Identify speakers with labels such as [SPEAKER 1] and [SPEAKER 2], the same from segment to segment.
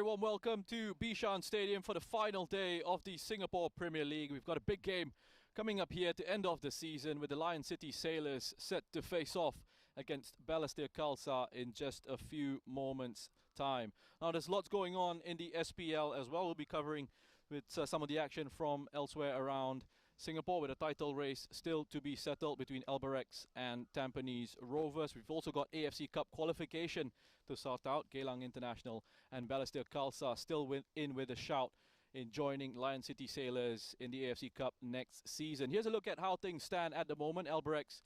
[SPEAKER 1] warm welcome to Bishan Stadium for the final day of the Singapore Premier League. We've got a big game coming up here to end off the season with the Lion City Sailors set to face off against Balestier Khalsa in just a few moments' time. Now, there's lots going on in the SPL as well. We'll be covering with some of the action from elsewhere around Singapore, with a title race still to be settled between Albirex and Tampines Rovers. We've also got AFC Cup qualification to sort out. Geylang International and Balestier Khalsa still in with a shout in joining Lion City Sailors in the AFC Cup next season. Here's a look at how things stand at the moment. Albirex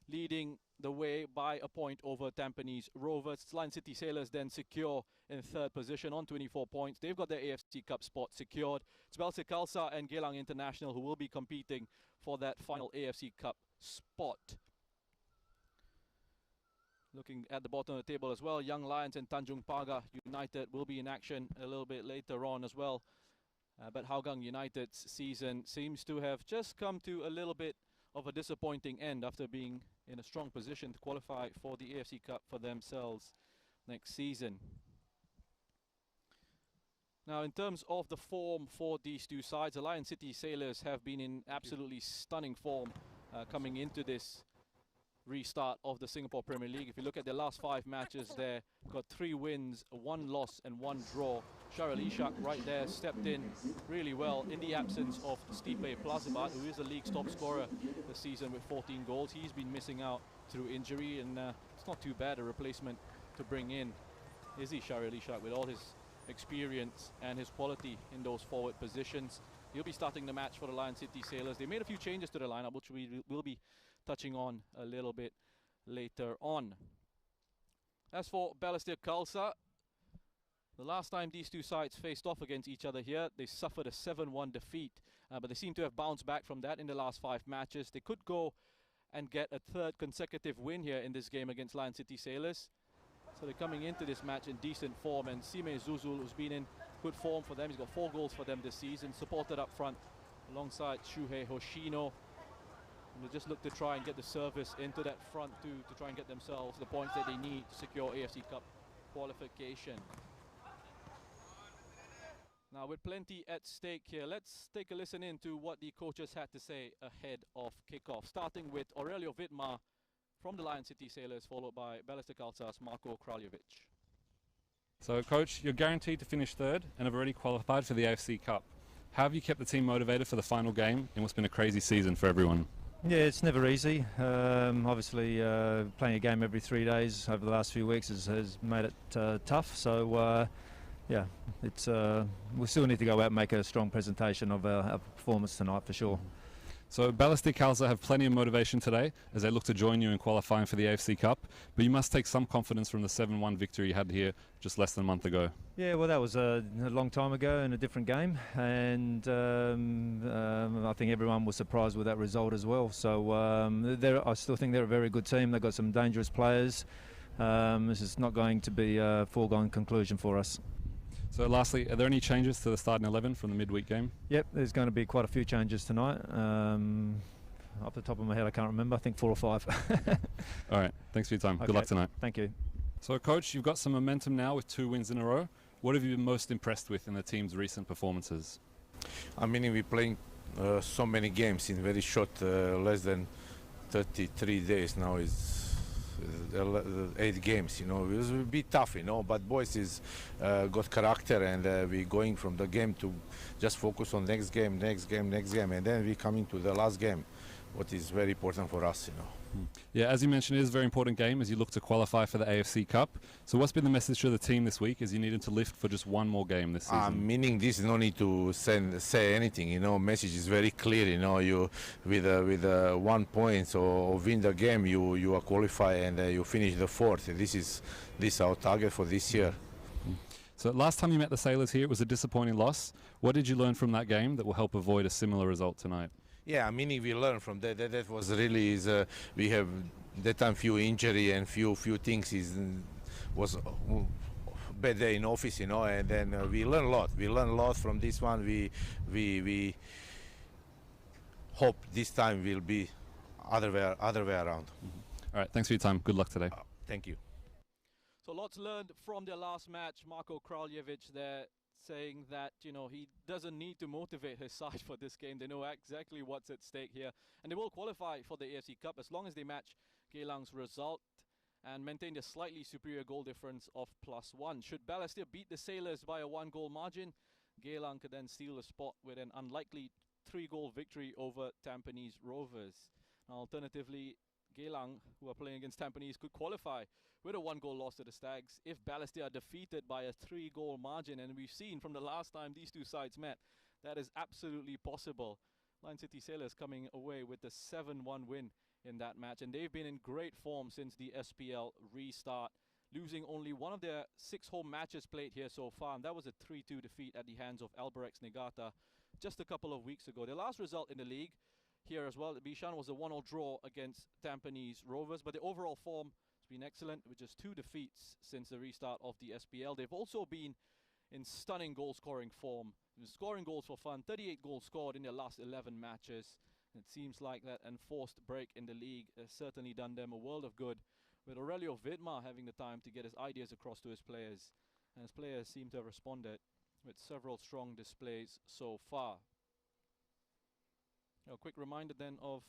[SPEAKER 1] leading the way by a point over Tampines Rovers. Lion City Sailors then secure in third position on 24 points. They've got their AFC Cup spot secured. It's Balestier Khalsa and Geylang International who will be competing for that final AFC Cup spot. Looking at the bottom of the table as well, Young Lions and Tanjung Pagar United will be in action a little bit later on as well. But Hougang United's season seems to have just come to a little bit of a disappointing end after being in a strong position to qualify for the AFC Cup for themselves next season. Now, in terms of the form for these two sides, the Lion City Sailors have been in absolutely stunning form coming into this restart of the Singapore Premier League. If you look at their last 5 matches there, got 3 wins, 1 loss and 1 draw. Shahril Ishak right there stepped in really well in the absence of Stipe Plazibat, who is the league's top scorer this season with 14 goals. He's been missing out through injury, and it's not too bad a replacement to bring in, is he, Shahril Ishak, with all his experience and his quality in those forward positions. He'll be starting the match for the Lion City Sailors. They made a few changes to the lineup, which we will be touching on a little bit later on. As for Balestier Khalsa, the last time these two sides faced off against each other here, they suffered a 7-1 defeat, but they seem to have bounced back from that in the last 5 matches. They could go and get a 3rd consecutive win here in this game against Lion City Sailors. So they're coming into this match in decent form, and Sime Zuzul, who's been in good form for them, he's got 4 goals for them this season, supported up front alongside Shuhei Hoshino. And they just look to try and get the service into that front two to try and get themselves the points that they need to secure AFC Cup qualification. Now, with plenty at stake here, let's take a listen in to what the coaches had to say ahead of kickoff, starting with Aurelio Vidmar from the Lion City Sailors, followed by Balestier Khalsa's Marko Kraljevic.
[SPEAKER 2] So, Coach, you're guaranteed to finish 3rd and have already qualified for the AFC Cup. How have you kept the team motivated for the final game in what's been a crazy season for everyone?
[SPEAKER 3] Yeah, it's never easy. Obviously, playing a game every 3 days over the last few weeks has made it tough. So, yeah, it's we still need to go out and make a strong presentation of our performance tonight for sure.
[SPEAKER 2] So Balestier Khalsa have plenty of motivation today as they look to join you in qualifying for the AFC Cup, but you must take some confidence from the 7-1 victory you had here just less than a month ago.
[SPEAKER 3] Yeah, well, that was a long time ago in a different game, and I think everyone was surprised with that result as well. So I still think they're a very good team. They've got some dangerous players. This is not going to be a foregone conclusion for us.
[SPEAKER 2] So lastly, are there any changes to the starting 11 from the midweek game?
[SPEAKER 3] Yep, there's going to be quite a few changes tonight. Off the top of my head, I can't remember. I think 4 or 5.
[SPEAKER 2] All right, thanks for your time.
[SPEAKER 3] Okay.
[SPEAKER 2] Good luck tonight.
[SPEAKER 3] Thank you.
[SPEAKER 2] So, Coach, you've got some momentum now with 2 wins in a row. What have you been most impressed with in the team's recent performances?
[SPEAKER 4] I mean, we're playing so many games in very short, less than 33 days now. Is 8 games, you know. It will be tough, you know, but boys is got character, and we're going from the game to just focus on next game, and then we coming to the last game, what is very important for us, you know.
[SPEAKER 2] Yeah, as you mentioned, it is a very important game as you look to qualify for the AFC Cup. So what's been the message to the team this week as you needed to lift for just 1 more game this season?
[SPEAKER 4] Meaning this, no need to say anything, you know. Message is very clear, you know. You with 1 point or win the game, you are qualified and you finish the 4th. This is our target for this year.
[SPEAKER 2] So last time you met the Sailors here, it was a disappointing loss. What did you learn from that game that will help avoid a similar result tonight?
[SPEAKER 4] Yeah, meaning we learned from that. That was really we have that time few injury and few things was bad day in office, you know. And then we learn a lot. We learn a lot from this one. We hope this time will be other way around.
[SPEAKER 2] All right, thanks for your time. Good luck today.
[SPEAKER 4] Thank you.
[SPEAKER 1] So lots learned from their last match. Marko Kraljevic there saying that, you know, he doesn't need to motivate his side for this game. They know exactly what's at stake here. And they will qualify for the AFC Cup as long as they match Geelang's result and maintain a slightly superior goal difference of +1. Should Balestier beat the Sailors by a 1-goal margin, Geelang could then steal a spot with an unlikely 3-goal victory over Tampines Rovers. Now, alternatively, Geelang, who are playing against Tampines, could qualify with a 1-goal loss to the Stags if Balestier are defeated by a 3-goal margin. And we've seen from the last time these two sides met, that is absolutely possible. Lion City Sailors coming away with a 7-1 win in that match, and they've been in great form since the SPL restart, losing only one of their 6 home matches played here so far, and that was a 3-2 defeat at the hands of Albirex Niigata just a couple of weeks ago. Their last result in the league here as well at Bishan was a 1-1 draw against Tampines Rovers, but the overall form has been excellent with just 2 defeats since the restart of the SPL. They've also been in stunning goal-scoring form, scoring goals for fun. 38 goals scored in their last 11 matches. It seems like that enforced break in the league has certainly done them a world of good, with Aurelio Vidmar having the time to get his ideas across to his players. And his players seem to have responded with several strong displays so far. A quick reminder then of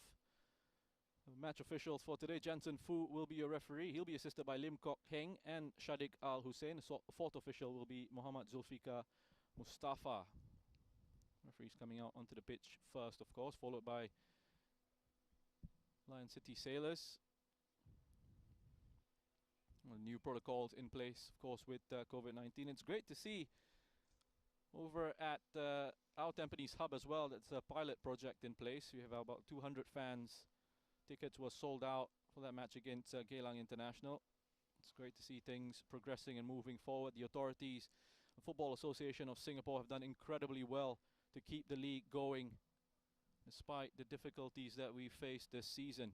[SPEAKER 1] the match officials for today. Jansen Fu will be your referee. He'll be assisted by Lim Kok Heng and Shadiq Al Hussein. The fourth official will be Muhammad Zulfikar Mustafa. Referees coming out onto the pitch first, of course, followed by Lion City Sailors. Well, new protocols in place, of course, with COVID-19. It's great to see over at our Tampines hub as well. That's a pilot project in place. We have about 200 fans. Tickets were sold out for that match against Geylang International. It's great to see things progressing and moving forward. The authorities, the Football Association of Singapore, have done incredibly well to keep the league going despite the difficulties that we faced this season.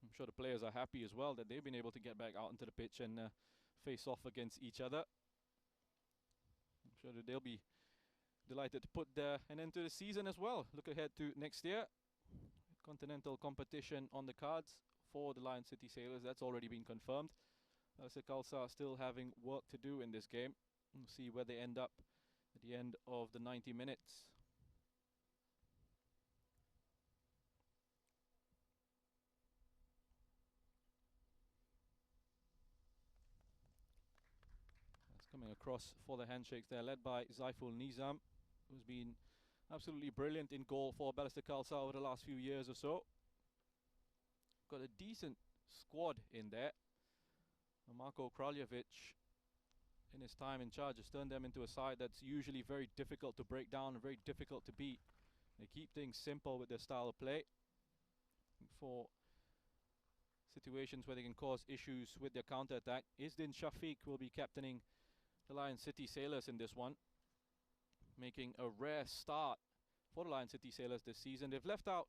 [SPEAKER 1] I'm sure the players are happy as well that they've been able to get back out into the pitch and face off against each other. I'm sure that they'll be delighted to put an end to the season as well. Look ahead to next year. Continental competition on the cards for the Lion City Sailors. That's already been confirmed. Balestier Khalsa still having work to do in this game. We'll see where they end up at the end of the 90 minutes. That's coming across for the handshakes there, led by Zaiful Nizam, who's been absolutely brilliant in goal for Balestier Khalsa over the last few years or so. Got a decent squad in there. Marko Kraljevic, in his time in charge, has turned them into a side that's usually very difficult to break down and very difficult to beat. They keep things simple with their style of play. For situations where they can cause issues with their counter-attack, Isdin Shafiq will be captaining the Lion City Sailors in this one, making a rare start for the Lion City Sailors this season. They've left out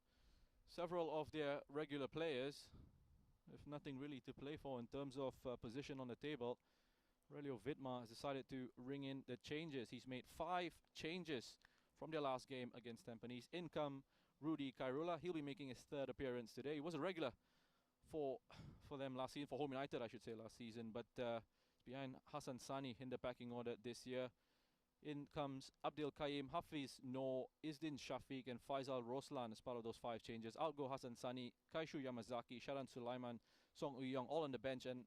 [SPEAKER 1] several of their regular players, with nothing really to play for in terms of position on the table. Aurelio Vidmar has decided to ring in the changes. He's made 5 changes from their last game against Tampines. In come Rudy Kairula. He'll be making his 3rd appearance today. He was a regular for them last season, for Home United I should say last season, but behind Hassan Sani in the packing order this year. In comes Abdul Qayyim, Hafiz Noor, Isdin Shafiq and Faisal Roslan as part of those 5 changes. Out go Hassan Sani, Kaishu Yamazaki, Sharan Sulaiman, Song Uyong all on the bench, and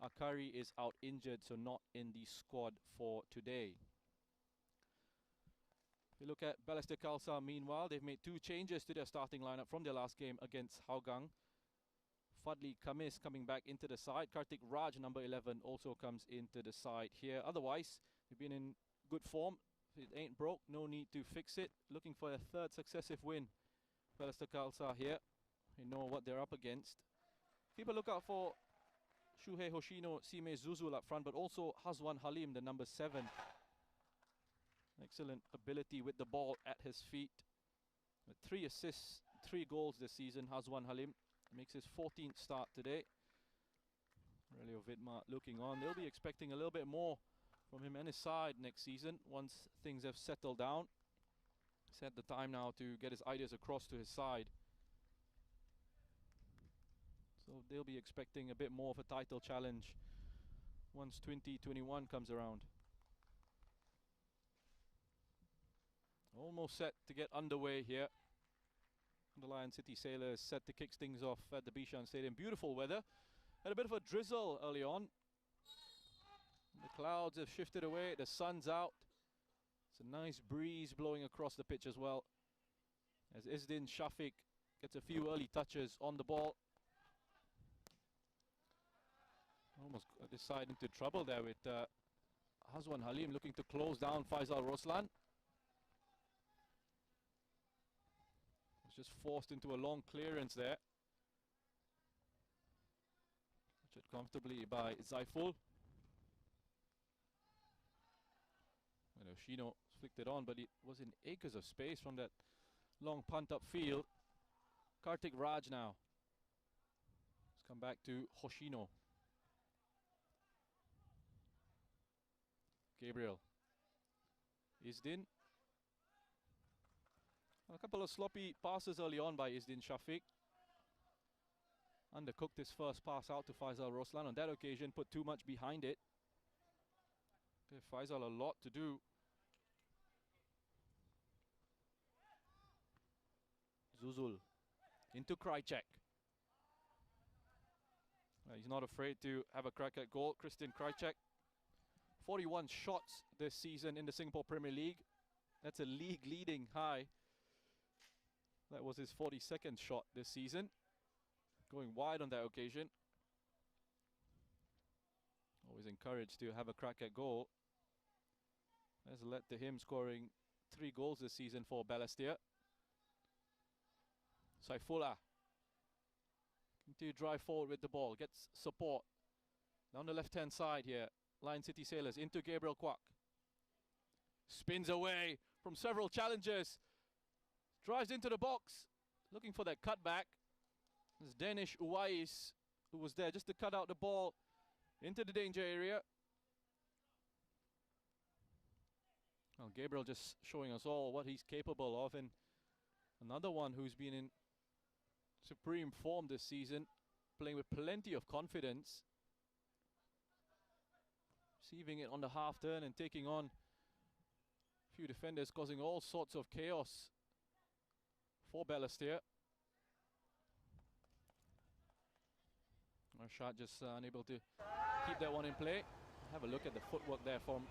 [SPEAKER 1] Akari is out injured, so not in the squad for today. We look at Balestier Khalsa. Meanwhile, they've made 2 changes to their starting lineup from their last game against Hougang. Fadli Kamis coming back into the side. Kartik Raj, number 11, also comes into the side here. Otherwise, they've been in good form. If it ain't broke, no need to fix it. Looking for a 3rd successive win. Balestier Khalsa here. They know what they're up against. Keep a lookout for Shuhei Hoshino, Sime Zuzul up front, but also Hazwan Halim, the number 7. Excellent ability with the ball at his feet. With 3 assists, 3 goals this season, Hazwan Halim makes his 14th start today. Aurelio Vidmar looking on. They'll be expecting a little bit more from him and his side next season once things have settled down. He's had the time now to get his ideas across to his side. So they'll be expecting a bit more of a title challenge once 2021 comes around. Almost set to get underway here. The Lion City Sailors set to kick things off at the Bishan Stadium. Beautiful weather. Had a bit of a drizzle early on. The clouds have shifted away. The sun's out. It's a nice breeze blowing across the pitch as well, as Izdin Shafiq gets a few early touches on the ball. Almost got this side into trouble there with Hazwan Halim looking to close down Faisal Roslan. Was just forced into a long clearance there. Captured comfortably by Zaiful. And Oshino flicked it on, but it was in acres of space from that long punt upfield. Kartik Raj now. Let's come back to Hoshino. Gabriel. Izdin. A couple of sloppy passes early on by Izdin Shafiq. Undercooked his first pass out to Faisal Roslan. On that occasion, put too much behind it. Gave Faisal a lot to do. Zuzul into Krajcek. He's not afraid to have a crack at goal. Christian Krajcek. 41 shots this season in the Singapore Premier League. That's a league leading high. That was his 42nd shot this season. Going wide on that occasion. Always encouraged to have a crack at goal. Has led to him scoring 3 goals this season for Balestier. Saifullah. Continue to drive forward with the ball. Gets support. Down the left-hand side here. Lion City Sailors into Gabriel Kwak. Spins away from several challenges. Drives into the box. Looking for that cutback. There's Danish Uwais who was there just to cut out the ball into the danger area. Well, Gabriel just showing us all what he's capable of, and another one who's been in supreme form this season, playing with plenty of confidence. Receiving it on the half turn and taking on a few defenders, causing all sorts of chaos for Balestier. Arshad just unable to keep that one in play. Have a look at the footwork there from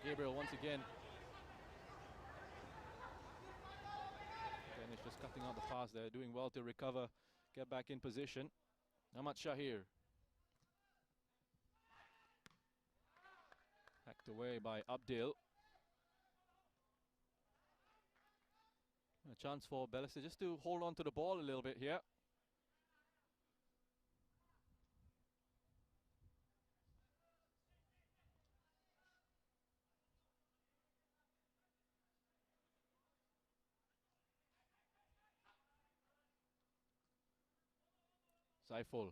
[SPEAKER 1] Gabriel once again. Danish just cutting out the pass there, doing well to recover, get back in position. Ahmad Shahir. Hacked away by Abdil. A chance for Balestier just to hold on to the ball a little bit here. Saiful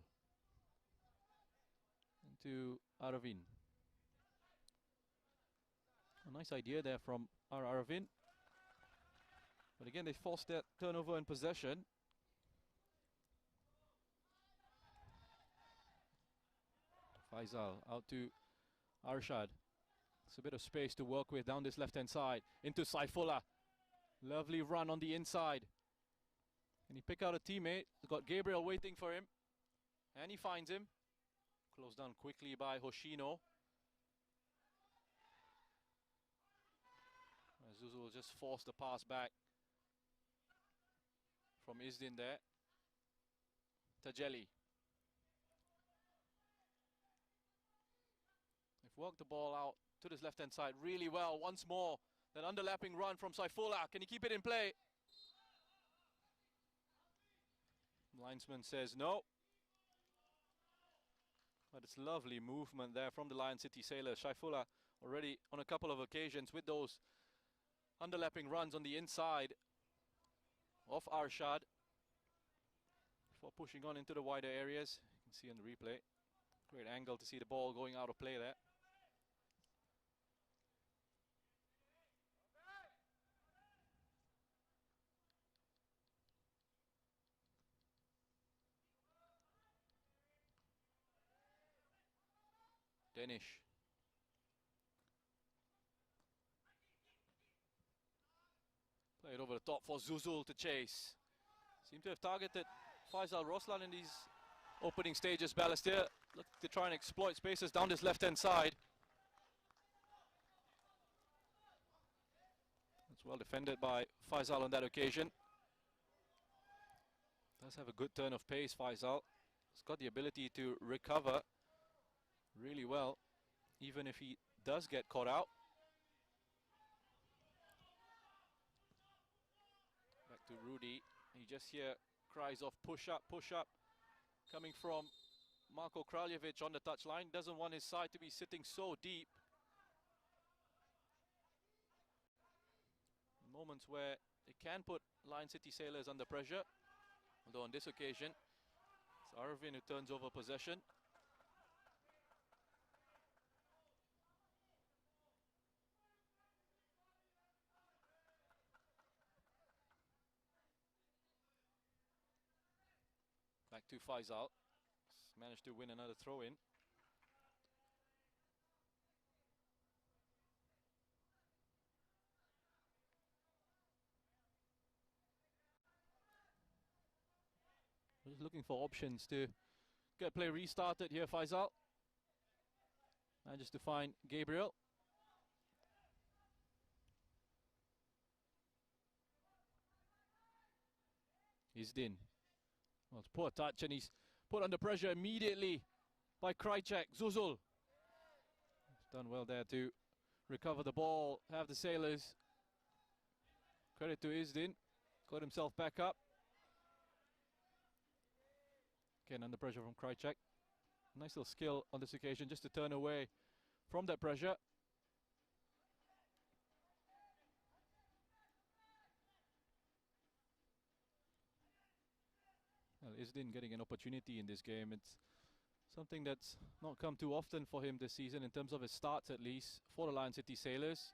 [SPEAKER 1] into Aravin. A nice idea there from Aravin. But again, they forced that turnover in possession. Faisal out to Arshad. It's a bit of space to work with down this left-hand side. Into Saifullah. Lovely run on the inside. Can he pick out a teammate? He's got Gabriel waiting for him. And he finds him. Closed down quickly by Hoshino. Zuzu will just force the pass back from Izdin there. Tajeli. They've worked the ball out to this left-hand side really well. Once more, that underlapping run from Saifullah. Can he keep it in play? Linesman says no. But it's lovely movement there from the Lion City Sailors. Saifullah already on a couple of occasions with those underlapping runs on the inside of Arshad before pushing on into the wider areas. You can see on the replay. Great angle to see the ball going out of play there. Danish. Play it over the top for Zuzul to chase. Seem to have targeted Faisal Roslan in these opening stages. Balestier look to try and exploit spaces down this left-hand side. That's well defended by Faisal on that occasion. Does have a good turn of pace, Faisal. He's got the ability to recover really well, even if he does get caught out. Back to Rudy. You just hear cries of push up, coming from Marko Kraljevic on the touchline. Doesn't want his side to be sitting so deep. Moments where it can put Lion City Sailors under pressure. Although on this occasion, it's Arvin who turns over possession. Back to Faisal. Managed to win another throw-in. Just looking for options to get play restarted here, Faisal. Manages to find Gabriel. Izdin. Well, it's poor touch, and he's put under pressure immediately by Krajcek. Zuzul. He's done well there to recover the ball, have the Sailors. Credit to Izdin. Got himself back up. Again, under pressure from Krajcek. Nice little skill on this occasion just to turn away from that pressure. Well, Izdin getting an opportunity in this game. It's something that's not come too often for him this season, in terms of his starts at least, for the Lion City Sailors.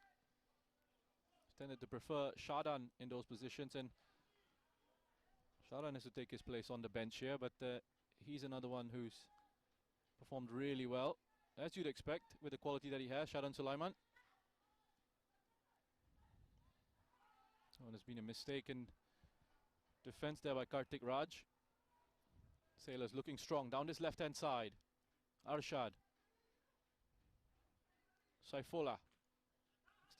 [SPEAKER 1] He's tended to prefer Shadan in those positions, and Shadan has to take his place on the bench here, but he's another one who's performed really well, as you'd expect, with the quality that he has, Shadan Sulaiman. Oh, there's been a mistake in defense there by Kartik Raj. Sailors looking strong down this left-hand side. Arshad. Saifullah.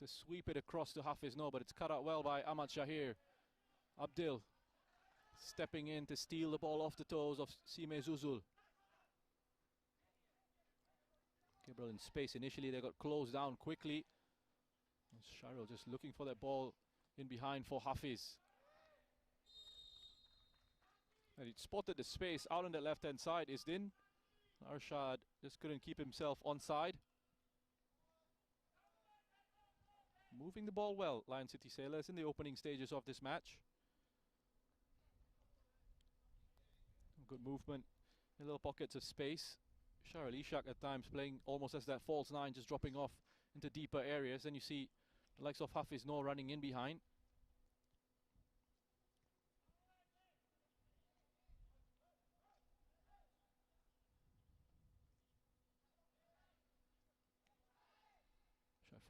[SPEAKER 1] Looks to sweep it across to Hafiz, no, but it's cut out well by Ahmad Shahir. Abdil stepping in to steal the ball off the toes of Sime Zuzul. Gabriel in space initially, they got closed down quickly. Sharil just looking for that ball in behind for Hafiz. And he spotted the space out on the left-hand side. Izdin. Arshad just couldn't keep himself onside. Moving the ball well, Lion City Sailors, in the opening stages of this match. Good movement in little pockets of space. Sharil Ishak at times playing almost as that false nine, just dropping off into deeper areas. Then you see the likes of Hafiz Noor running in behind.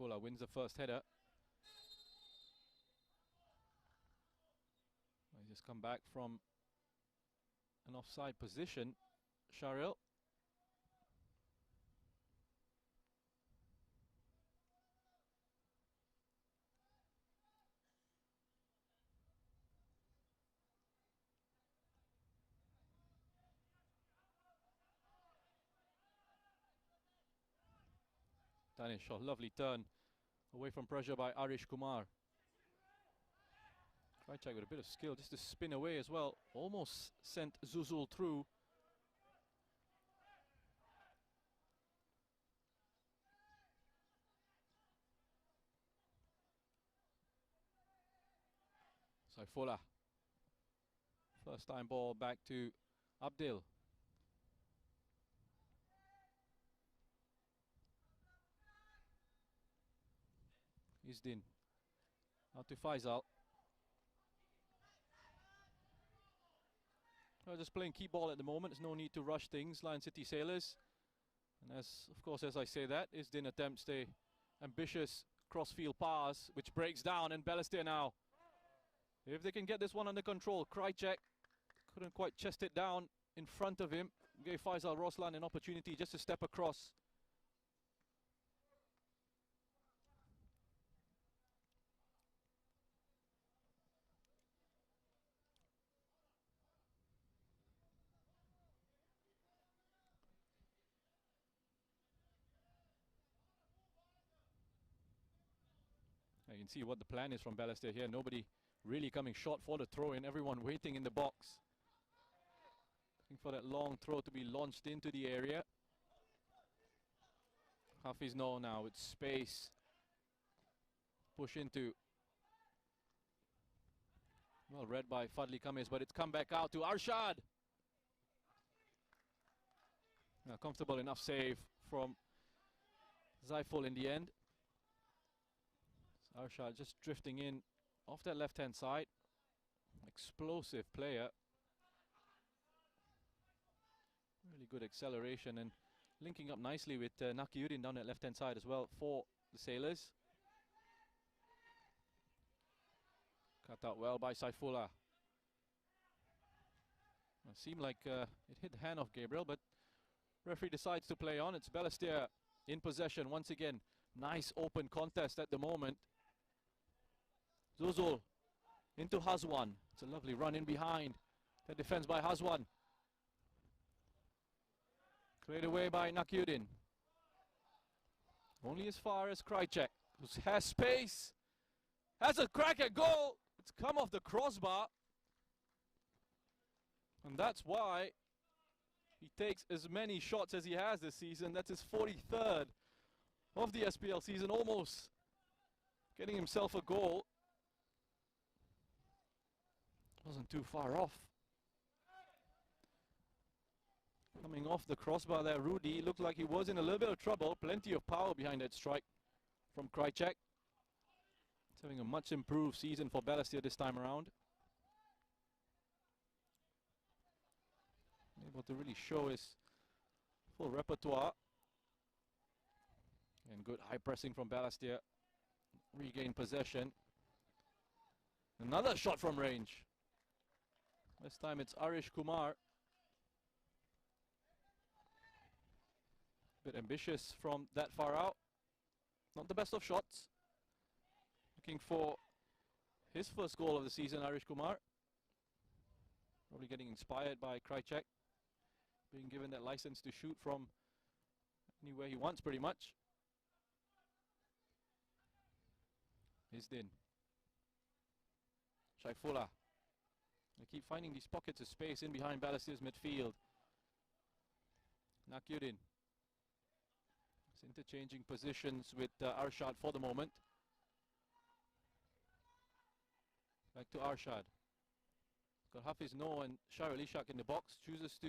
[SPEAKER 1] Shaifullah wins the first header. He just come back from an offside position, Sharil. Danish, a lovely turn away from pressure by Arish Kumar. Krajcek with a bit of skill just to spin away as well. Almost sent Zuzul through. Saifullah. First time ball back to Abdil. Izdin. Out to Faisal. Just playing keep ball at the moment. There's no need to rush things. Lion City Sailors. And of course, as I say that, Isdin attempts a ambitious crossfield pass, which breaks down, and Balestier now, if they can get this one under control. Krajcek couldn't quite chest it down in front of him, gave Faisal Roslan an opportunity just to step across. You can see what the plan is from Balestier here. Nobody really coming short for the throw-in. Everyone waiting in the box, looking for that long throw to be launched into the area. Hafiz no now with space. Push into. Well read by Fadli Kamis, but it's come back out to Arshad. A comfortable enough save from Zaiful in the end. Arshad just drifting in off that left-hand side. Explosive player. Really good acceleration and linking up nicely with Nakiuddin down that left-hand side as well for the Sailors. Cut out well by Saifullah. It seemed like it hit the hand of Gabriel, but referee decides to play on. It's Balestier in possession once again. Nice open contest at the moment. Zuzul into Hazwan. It's a lovely run in behind. The defense by Hazwan. Cleared away by Nakiuddin. Only as far as Krajcek, who has space. Has a crack at goal. It's come off the crossbar. And that's why he takes as many shots as he has this season. That's his 43rd of the SPL season, almost getting himself a goal. Wasn't too far off. Coming off the crossbar there, Rudy looked like he was in a little bit of trouble. Plenty of power behind that strike from Krajcek. It's having a much improved season for Balestier this time around. Able to really show his full repertoire. And good high pressing from Balestier. Regain possession. Another shot from range. This time it's Arish Kumar. Bit ambitious from that far out. Not the best of shots. Looking for his first goal of the season, Arish Kumar. Probably getting inspired by Krajcek. Being given that license to shoot from anywhere he wants pretty much. Isdin. Saifullah. They keep finding these pockets of space in behind Balestier's midfield. Nakiuddin. He's interchanging positions with Arshad for the moment. Back to Arshad. Got Hafiz No and Shahril Ishak in the box. Chooses to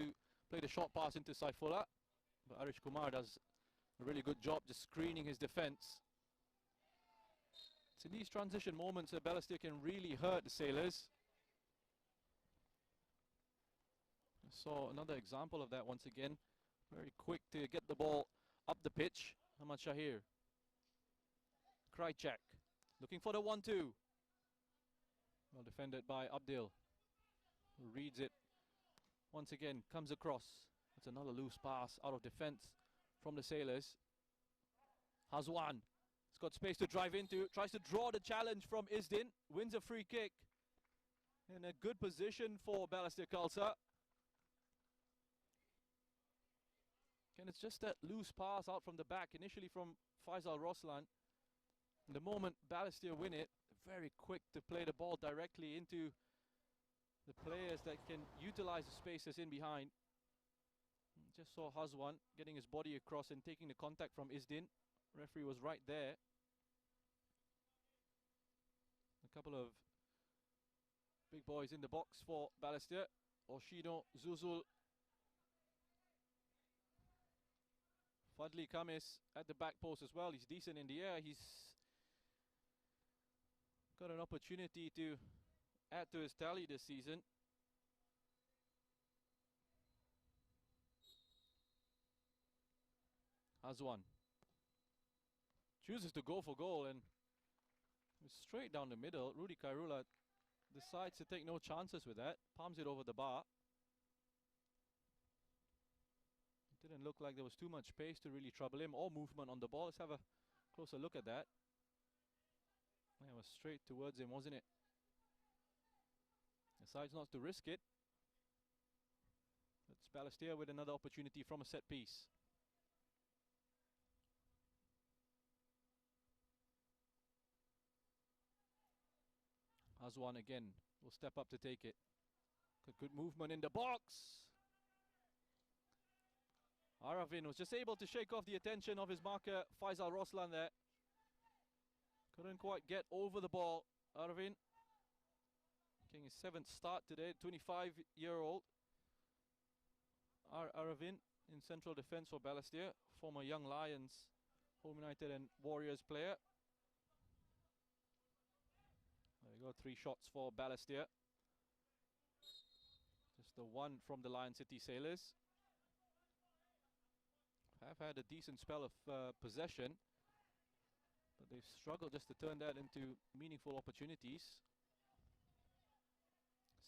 [SPEAKER 1] play the short pass into Saifullah. But Arish Kumar does a really good job just screening his defense. It's in these transition moments that Balestier can really hurt the Sailors. I saw another example of that once again. Very quick to get the ball up the pitch. Ahmad Shahir. Krajcek looking for the 1-2. Well defended by Abdil, who reads it once again, comes across. It's another loose pass out of defense from the Sailors. Hazwan. He's got space to drive into, tries to draw the challenge from Isdin, wins a free kick. In a good position for Balestier Khalsa. And it's just that loose pass out from the back, initially from Faisal Roslan. And the moment Balestier win it, very quick to play the ball directly into the players that can utilize the spaces in behind. Just saw Hazwan getting his body across and taking the contact from Isdin. Referee was right there. A couple of big boys in the box for Balestier. Oshino, Zuzul. Fadli Kamis at the back post as well. He's decent in the air. He's got an opportunity to add to his tally this season. Azwan chooses to go for goal and straight down the middle. Rudy Kairula decides to take no chances with that. Palms it over the bar. It didn't look like there was too much space to really trouble him or movement on the ball. Let's have a closer look at that. It was straight towards him, wasn't it? Decides not to risk it. It's Balestier with another opportunity from a set piece. Azwan again will step up to take it. Good movement in the box. Aravin was just able to shake off the attention of his marker, Faisal Roslan there. Couldn't quite get over the ball, Aravin. Getting his 7th start today, 25-year-old. Aravin in central defense for Balestier, former Young Lions, Home United and Warriors player. There we go, 3 shots for Balestier. Just the 1 from the Lion City Sailors. Have had a decent spell of possession, but they've struggled just to turn that into meaningful opportunities.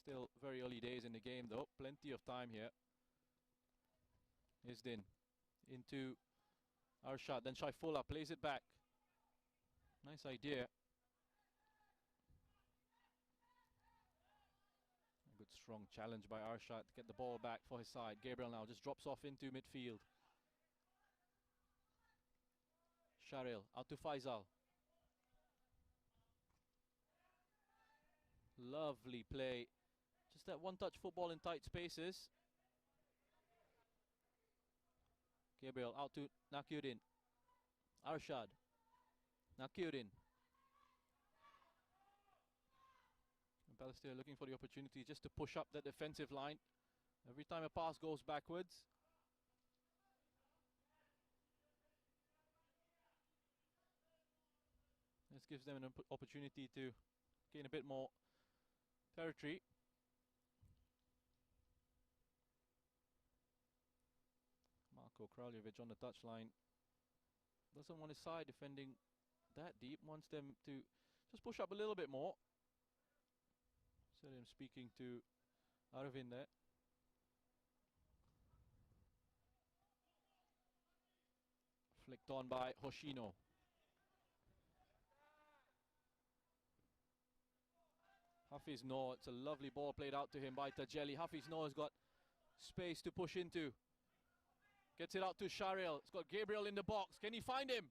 [SPEAKER 1] Still very early days in the game though, plenty of time here. Isdin into Arshad, then Shaifullah plays it back. Nice idea. A good strong challenge by Arshad to get the ball back for his side. Gabriel now just drops off into midfield. Sharil out to Faisal. Lovely play. Just that one-touch football in tight spaces. Gabriel out to Nakiuddin. Arshad. Nakiuddin. Balestier looking for the opportunity just to push up that defensive line. Every time a pass goes backwards, this gives them an opportunity to gain a bit more territory. Marko Kraljevic on the touchline. Doesn't want his side defending that deep. Wants them to just push up a little bit more. Selim speaking to Arvind there. Flicked on by Hoshino. Hafiz Noor, it's a lovely ball played out to him by Tajeli. Hafiz Noor has got space to push into. Gets it out to Sharil. It's got Gabriel in the box. Can he find him?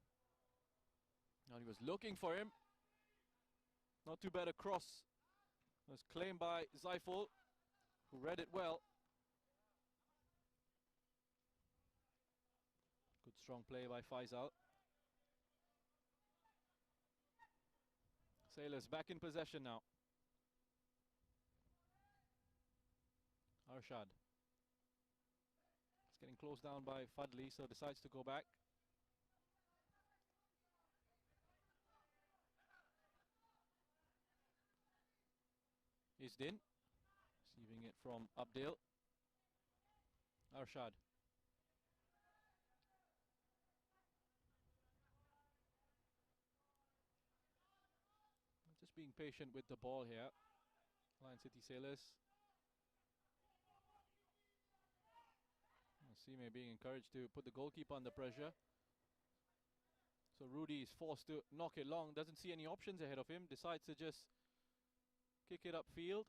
[SPEAKER 1] And he was looking for him. Not too bad a cross. It was claimed by Zaiful, who read it well. Good strong play by Faisal. Sailors back in possession now. Arshad. It's getting closed down by Fadli, so decides to go back. Isdin, receiving it from Abdel. Arshad. Just being patient with the ball here. Lion City Sailors. Sime being encouraged to put the goalkeeper under pressure. So Rudy is forced to knock it long. Doesn't see any options ahead of him. Decides to just kick it upfield.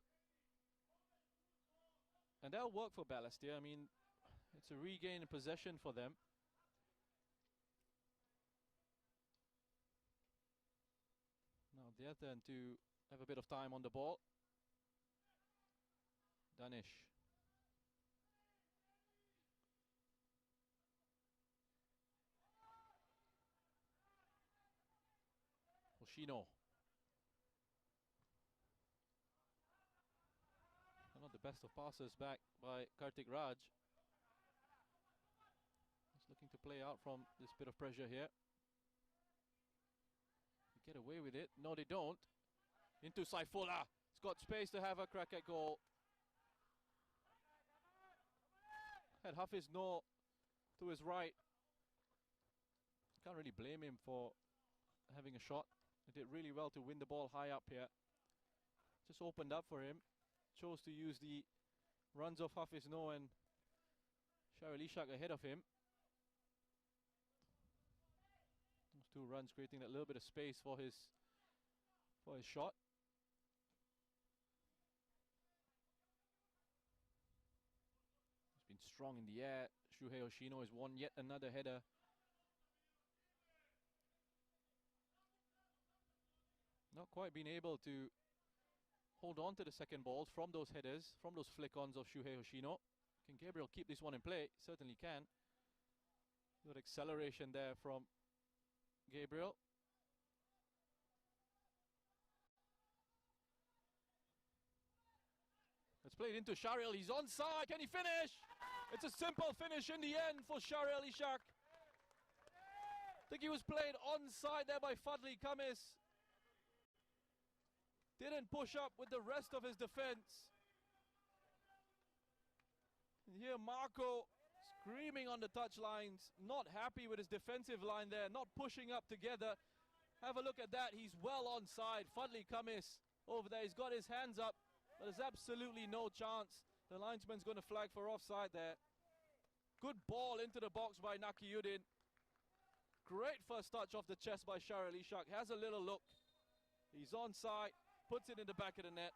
[SPEAKER 1] And that'll work for Balestier. I mean, it's a regain in possession for them. Now their turn to have a bit of time on the ball. Danish. Hoshino. Not the best of passes back by Kartik Raj. He's looking to play out from this bit of pressure here. They get away with it. No, they don't. Into Saifullah. He's got space to have a crack at goal. Had Hafiz Noor to his right. Can't really blame him for having a shot. He did really well to win the ball high up here. Just opened up for him. Chose to use the runs of Hafiz Noor and Sharil Ishak ahead of him. Those two runs creating that little bit of space for his shot. He's been strong in the air. Shuhei Yoshino has won yet another header. Not quite been able to hold on to the second balls from those headers, from those flick-ons of Shuhei Yoshino. Can Gabriel keep this one in play? Certainly can. Good acceleration there from Gabriel. It's played into Sharil. He's onside. Can he finish? It's a simple finish in the end for Sharil Ishak. I think he was played onside there by Fadli Khamis. Didn't push up with the rest of his defense. And here Marco screaming on the touchlines, not happy with his defensive line there, not pushing up together. Have a look at that. He's well onside. Fadli Khamis over there. He's got his hands up, but there's absolutely no chance. The linesman's going to flag for offside there. Good ball into the box by Nakiuddin. Great first touch off the chest by Sharil Ishak. Has a little look. He's onside. Puts it in the back of the net.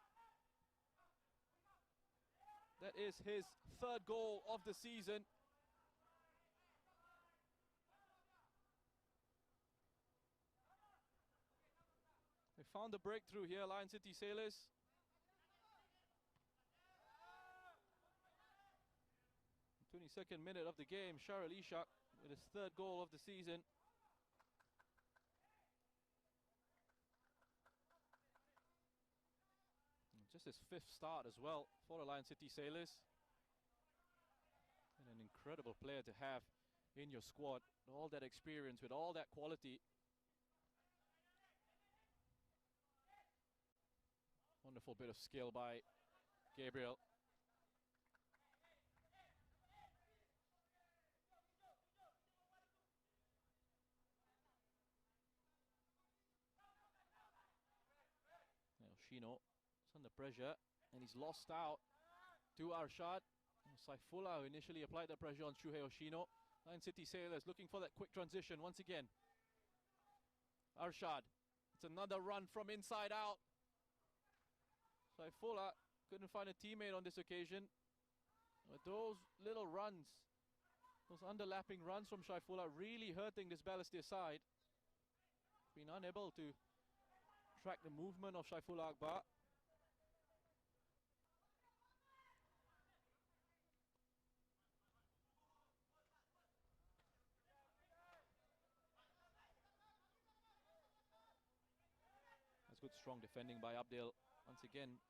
[SPEAKER 1] That is his third goal of the season. They found the breakthrough here, Lion City Sailors. The 22nd minute of the game, Sharil Ishak with his third goal of the season. Just his fifth start as well for the Lion City Sailors. And an incredible player to have in your squad. All that experience with all that quality. Wonderful bit of skill by Gabriel. Now Shino under pressure, and he's lost out to Arshad. Saifullah, who initially applied the pressure on Shuhei Yoshino. Lion City Sailors looking for that quick transition once again. Arshad, it's another run from inside out. Saifullah couldn't find a teammate on this occasion. But those little runs, those underlapping runs from Saifullah really hurting this Balestier side. Been unable to track the movement of Saifullah Akbar. That's good strong defending by Abdel. Once again,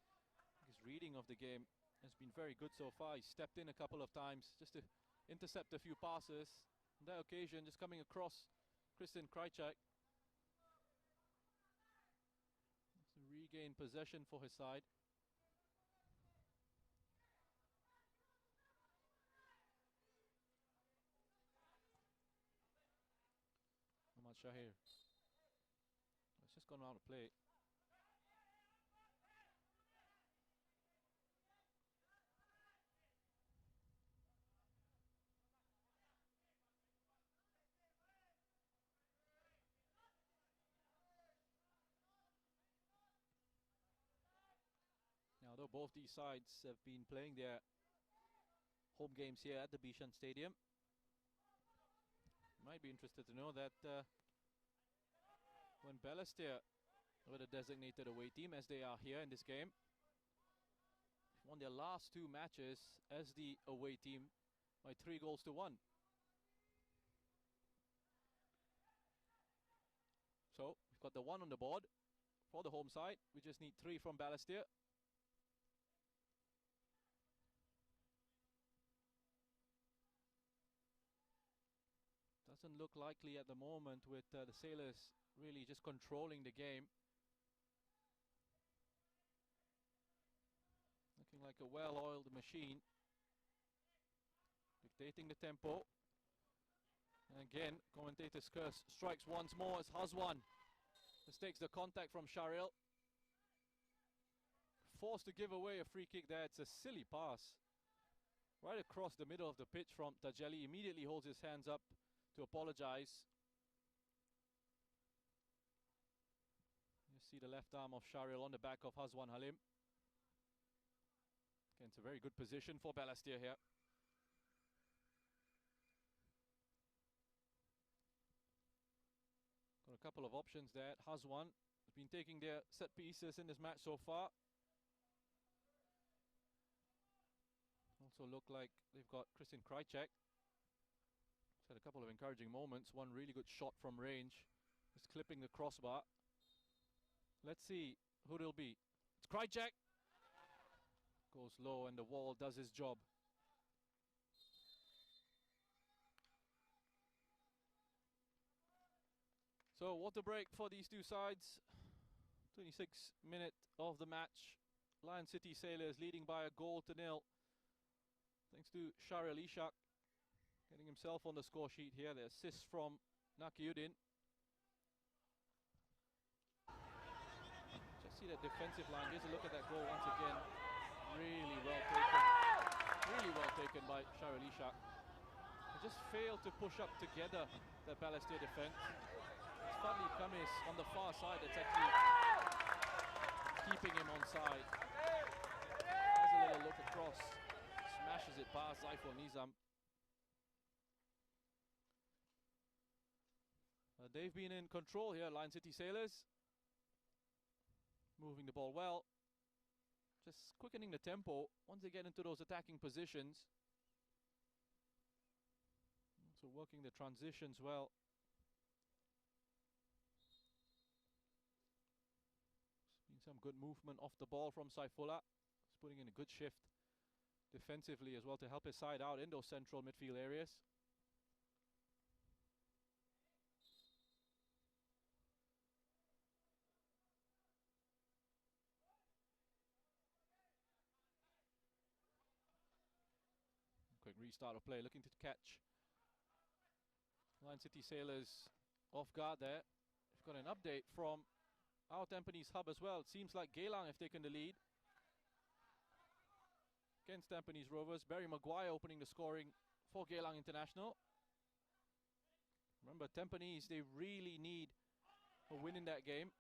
[SPEAKER 1] his reading of the game has been very good so far. He stepped in a couple of times just to intercept a few passes. On that occasion, just coming across Christian Krajcik. To regain possession for his side. Ahmad Shahir. It's just gone out of play. Now, though both these sides have been playing their home games here at the Bishan Stadium, you might be interested to know that when Balestier were the designated away team, as they are here in this game, won their last two matches as the away team by 3-1. So we've got the 1 on the board for the home side. We just need 3 from Balestier. Doesn't look likely at the moment with the Sailors really just controlling the game. Looking like a well-oiled machine. Dictating the tempo. Again, commentator's curse strikes once more as Hazwan mistakes the contact from Sharil. Forced to give away a free kick there. It's a silly pass. Right across the middle of the pitch from Tajeli. Immediately holds his hands up to apologize. You see the left arm of Sharil on the back of Hazwan Halim. Again, it's a very good position for Balestier here. Got a couple of options there. Hazwan has been taking their set pieces in this match so far. Also look like they've got Christian Krajcek. He's had a couple of encouraging moments. One really good shot from range. Just clipping the crossbar. Let's see who it'll be. It's Krajcek. Goes low and the wall does his job. So water break for these two sides. 26th minute of the match. Lion City Sailors leading by a goal to nil. Thanks to Sharil Ishak getting himself on the score sheet here. The assist from Nakiuddin. Just see that defensive line. Here's a look at that goal once again. Really well taken. Really well taken by Sharil Ishak. They just failed to push up together, the Balestier defense. It's Fadli Khamis on the far side that's actually keeping him on side. Has a little look across. Smashes it past Zaiful Nizam. They've been in control here, Lion City Sailors. Moving the ball well. Just quickening the tempo once they get into those attacking positions. Also working the transitions well. There's been some good movement off the ball from Saifullah. He's putting in a good shift defensively as well to help his side out in those central midfield areas. Quick restart of play, looking to catch Lion City Sailors off guard there. We've got an update from our Tampines hub as well. It seems like Geylang have taken the lead against Tampines Rovers. Barry Maguire opening the scoring for Geylang International. Remember, Tampines, they really need a win in that game.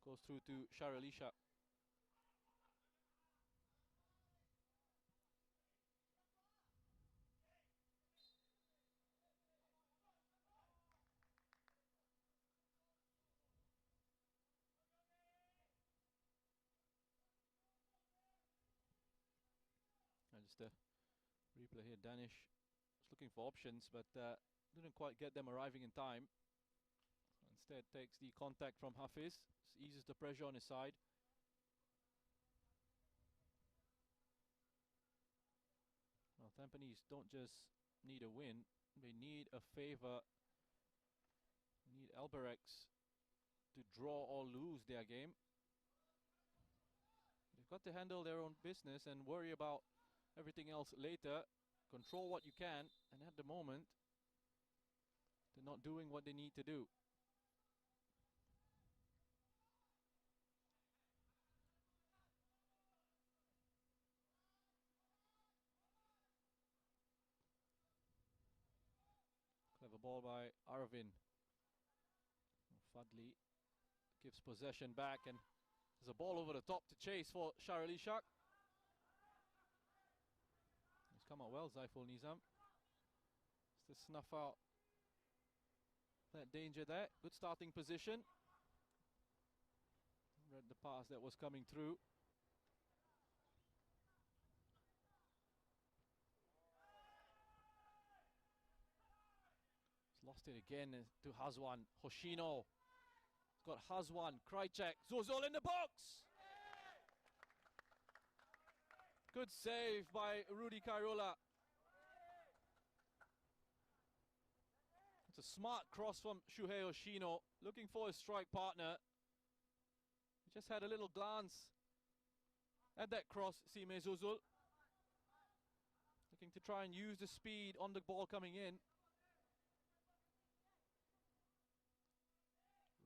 [SPEAKER 1] Goes through to Sharil Ishak. Just a replay here. Danish was looking for options, but didn't quite get them arriving in time. So instead takes the contact from Hafiz, eases the pressure on his side. Well, Tampines don't just need a win, they need a favour. They need Alberex to draw or lose their game. They've got to handle their own business and worry about everything else later. Control what you can, and at the moment they're not doing what they need to do. Clever ball by Arvin. Fadli gives possession back, and there's a ball over the top to chase for Sharil Ishak. He's come out well, Zaiful Nizam. Just to snuff out that danger there. Good starting position. Read the pass that was coming through. He's lost it again to Hazwan. Hoshino. He's got Hazwan, Krajcek, Zozol in the box! Good save by Rudy Kairola. It's a smart cross from Shuhei Hoshino, looking for his strike partner. He just had a little glance at that cross, Sime Zuzul. Looking to try and use the speed on the ball coming in.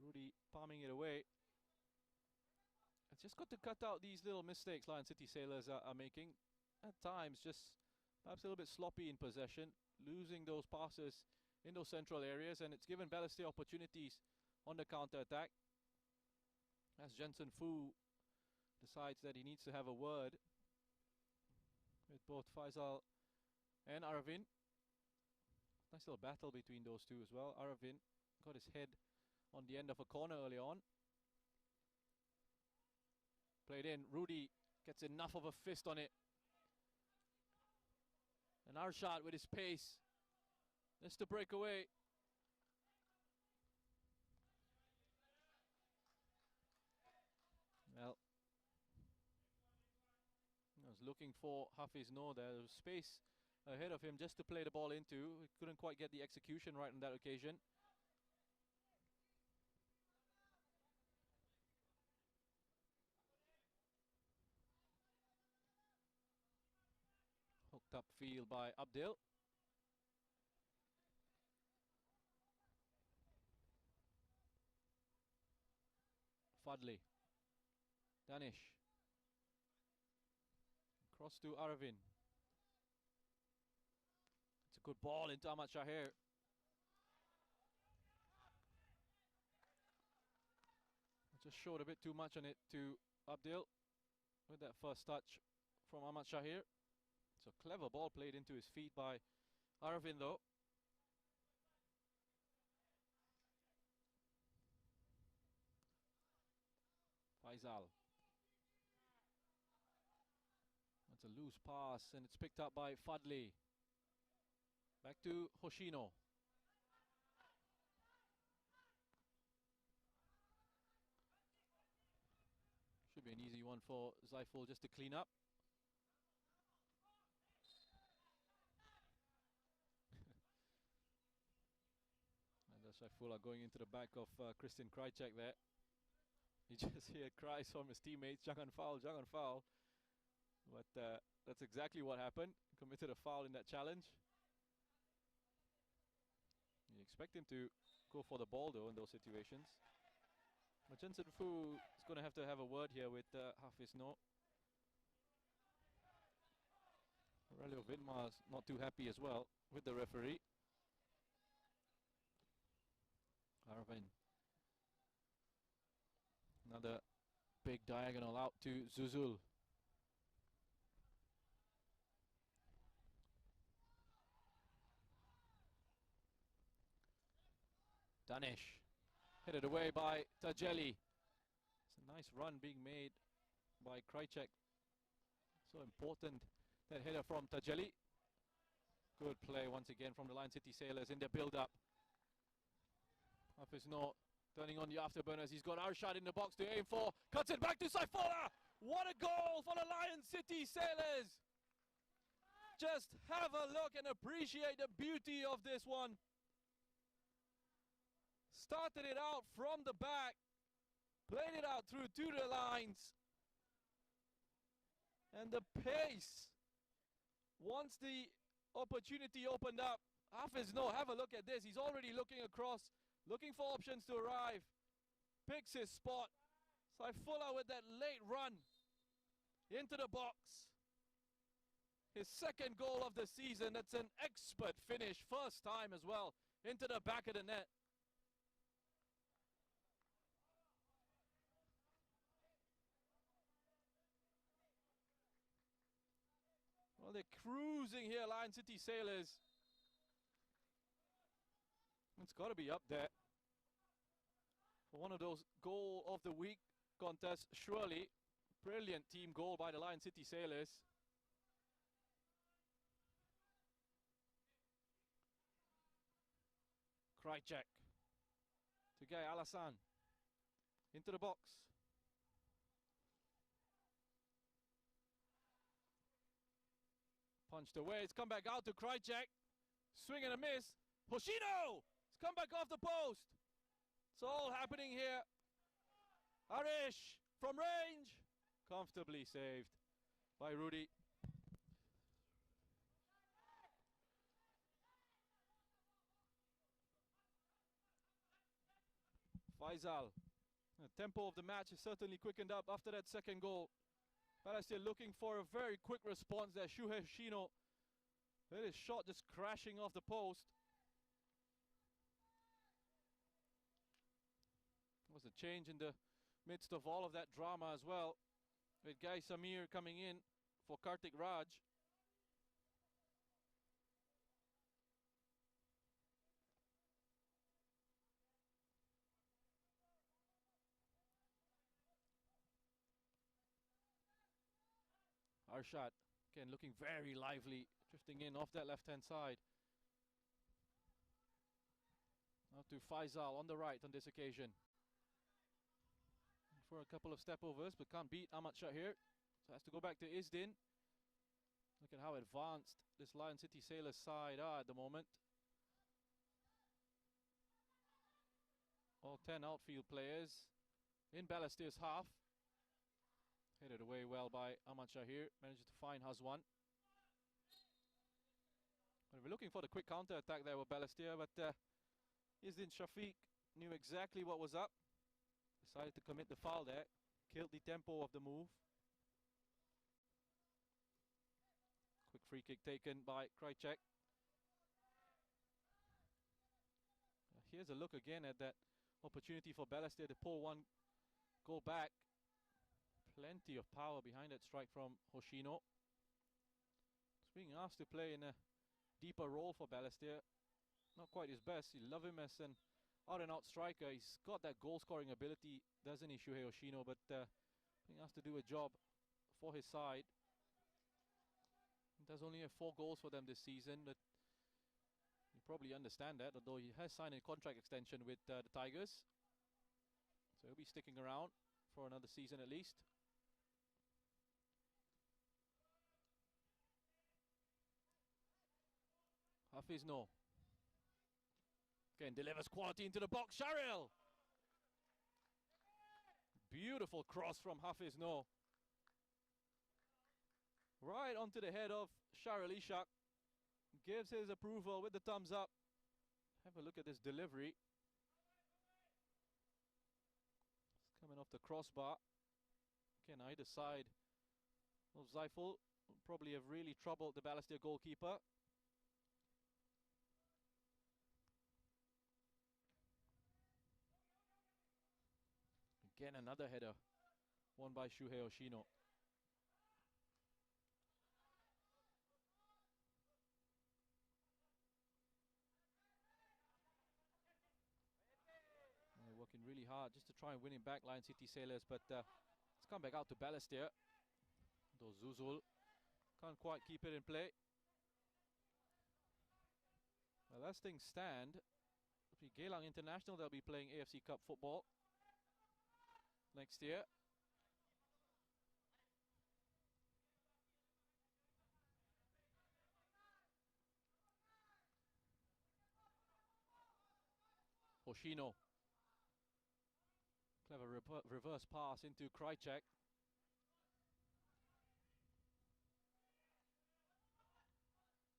[SPEAKER 1] Rudy palming it away. It's just got to cut out these little mistakes Lion City Sailors are making. At times, just perhaps a little bit sloppy in possession, losing those passes in those central areas, and it's given Balestier opportunities on the counter-attack. As Jensen Fu decides that he needs to have a word with both Faisal and Arvin. Nice little battle between those two as well. Arvin got his head on the end of a corner early on. Played in. Rudy gets enough of a fist on it. And Arshad with his pace. Just to break away. Well, I was looking for Hafiz Noor there. There was space ahead of him just to play the ball into. He couldn't quite get the execution right on that occasion. Hooked up field by Abdil. Fadli. Danish. Cross to Arvin. It's a good ball into Ahmad Shahir. Just showed a bit too much on it to Abdil with that first touch from Ahmad Shahir. It's a clever ball played into his feet by Arvin though. Faisal. That's a loose pass and it's picked up by Fadli. Back to Hoshino. Should be an easy one for Zaiful just to clean up. And Zaiful are going into the back of Christian Krajcek there. You just hear cries from his teammates, jangan foul, jangan foul. But that's exactly what happened. He committed a foul in that challenge. You expect him to go for the ball though in those situations. But Jensen Fu is going to have a word here with Hafiz Noor. Aurelio Vidmar's not too happy as well with the referee. Arvin. Another big diagonal out to Zuzul. Danish. Headed away by Tajeli. It's a nice run being made by Krajcek. So important, that header from Tajeli. Good play once again from the Lion City Sailors in the build-up. Hafiz Noor turning on the afterburners. He's got Arshad in the box to aim for. Cuts it back to Saifola. What a goal for the Lion City Sailors. Just have a look and appreciate the beauty of this one. Started it out from the back. Played it out through to the lines. And the pace. Once the opportunity opened up. Hafiz Noor, have a look at this. He's already looking across. Looking for options to arrive. Picks his spot. Saifullah with that late run into the box. His second goal of the season. That's an expert finish. First time as well. Into the back of the net. Well, they're cruising here, Lion City Sailors. It's got to be up there for one of those goal of the week contests, surely. Brilliant team goal by the Lion City Sailors. Krajcek to Guy Alassane into the box. Punched away, it's come back out to Krajcek. Swing and a miss. Hoshino! It's come back off the post. It's all happening here. Harish from range. Comfortably saved by Rudy. Faisal. The tempo of the match is certainly quickened up after that second goal. Balestier looking for a very quick response there. Shuhei Hoshino. That is shot just crashing off the post. Was a change in the midst of all of that drama as well, with Guy Samir coming in for Kartik Raj. Arshad, again looking very lively, drifting in off that left-hand side. Now to Faisal on the right on this occasion. For a couple of step overs, but can't beat Ahmad Shah here. So has to go back to Izdin. Look at how advanced this Lion City Sailors side are at the moment. All 10 outfield players in Balestier's half. Headed away well by Ahmad Shah here. Manages to find Hazwan. Well, we're looking for the quick counter attack there with Balestier, but Izdin Shafiq knew exactly what was up. Decided to commit the foul there. Killed the tempo of the move. Quick free kick taken by Krajcek. Here's a look again at that opportunity for Balestier to pull one goal back. Plenty of power behind that strike from Hoshino. He's being asked to play in a deeper role for Balestier. Not quite his best. You love him as an out-and-out striker. He's got that goal-scoring ability, doesn't he, Shuhei Hoshino? But being asked to do a job for his side. He does only have 4 goals for them this season, but you probably understand that, although he has signed a contract extension with the Tigers. So he'll be sticking around for another season at least. Hafiz No. Again, delivers quality into the box. Sharil! Beautiful cross from Hafiz No. Right onto the head of Sharil Ishak. Gives his approval with the thumbs up. Have a look at this delivery. It's coming off the crossbar. Again, either side of Zeifel will probably have really troubled the Balestier goalkeeper. Again, another header won by Shuhei Hoshino. They're working really hard just to try and win him back, Lion City Sailors, but it's come back out to Balestier. Though Zuzul can't quite keep it in play. Well, as things stand, it'll be Geylang International, they'll be playing AFC Cup football next year. Hoshino. Clever reverse pass into Krajcek.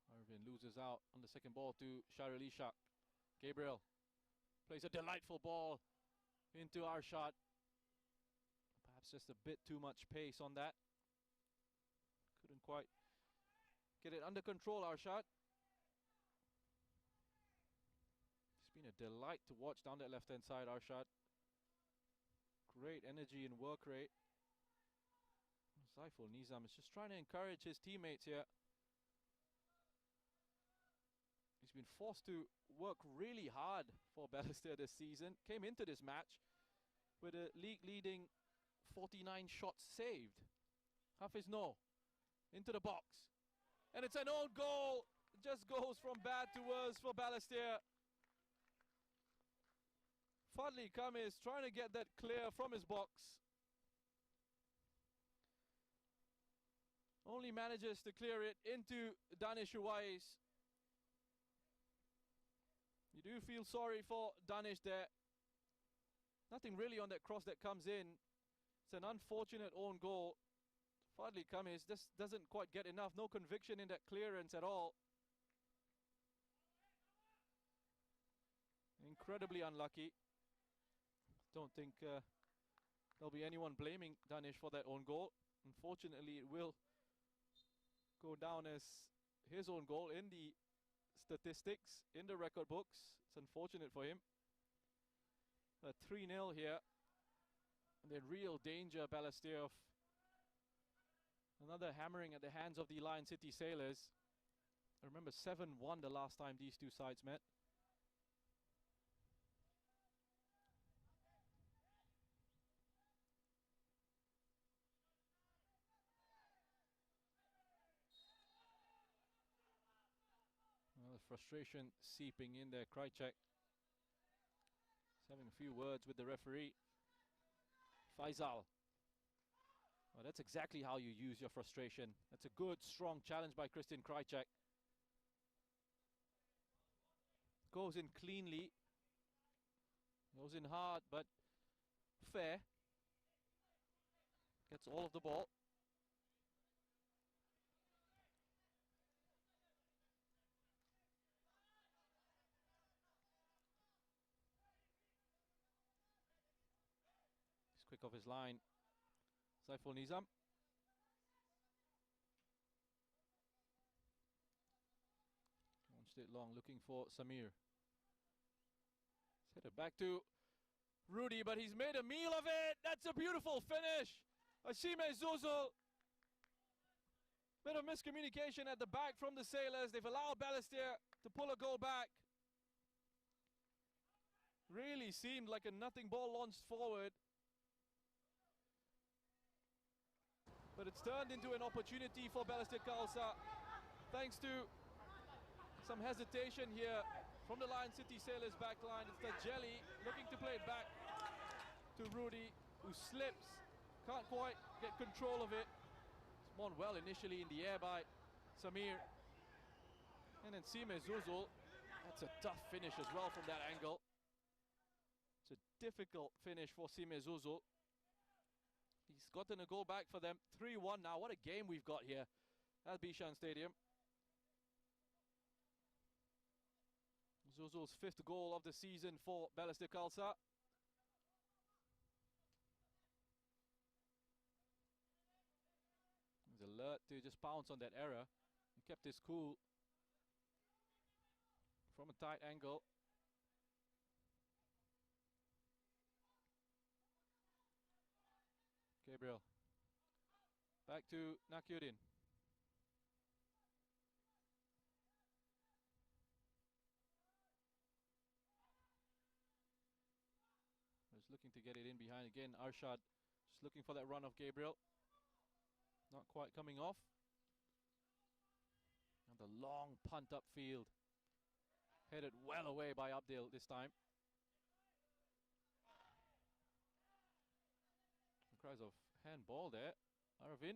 [SPEAKER 1] Arvin loses out on the second ball to Sharil Ishak. Gabriel plays a delightful ball into Arshad. Perhaps just a bit too much pace on that. Couldn't quite get it under control, Arshad. It's been a delight to watch down that left-hand side, Arshad. Great energy and work rate. Saiful Nizam is just trying to encourage his teammates here. He's been forced to work really hard for Balestier this season. Came into this match with a league-leading 49 shots saved. Hafiz No into the box. And it's an own goal. It just goes from bad to worse for Balestier. Fadli Kamis trying to get that clear from his box. Only manages to clear it into Danish Uwais. You do feel sorry for Danish there. Nothing really on that cross that comes in. It's an unfortunate own goal. Fadli Kamis just doesn't quite get enough. No conviction in that clearance at all. Incredibly unlucky. Don't think there'll be anyone blaming Danish for that own goal. Unfortunately, it will go down as his own goal in the statistics, in the record books. It's unfortunate for him. 3-0 here. And they're in real danger, Balestier, of another hammering at the hands of the Lion City Sailors. I remember 7-1 the last time these two sides met. Well, the frustration seeping in there. Krajcek is having a few words with the referee. Faisal. Well, that's exactly how you use your frustration. That's a good, strong challenge by Christian Krajcek. Goes in cleanly. Goes in hard, but fair. Gets all of the ball. He's quick off his line. Saiful Nizam. Launched it long, looking for Samir. Headed back to Rudy, but he's made a meal of it. That's a beautiful finish. Ashime Zuzul. Bit of miscommunication at the back from the Sailors. They've allowed Balestier to pull a goal back. Really seemed like a nothing ball launched forward. But it's turned into an opportunity for Balestier Khalsa, thanks to some hesitation here from the Lion City Sailors backline. It's the Jelly looking to play it back to Rudy, who slips, can't quite get control of it. It's won well initially in the air by Samir. And then Sime Zuzul, that's a tough finish as well from that angle. It's a difficult finish for Sime Zuzul. He's gotten a goal back for them. 3-1 now. What a game we've got here at Bishan Stadium. Zuzul's 5th goal of the season for Balestier Khalsa. He's alert to just pounce on that error. He kept his cool from a tight angle. Gabriel. Back to Nakyuddin. Just looking to get it in behind again. Arshad just looking for that run of Gabriel. Not quite coming off. And the long punt upfield. Headed well away by Abdil this time. Cries of handball there. Arvin.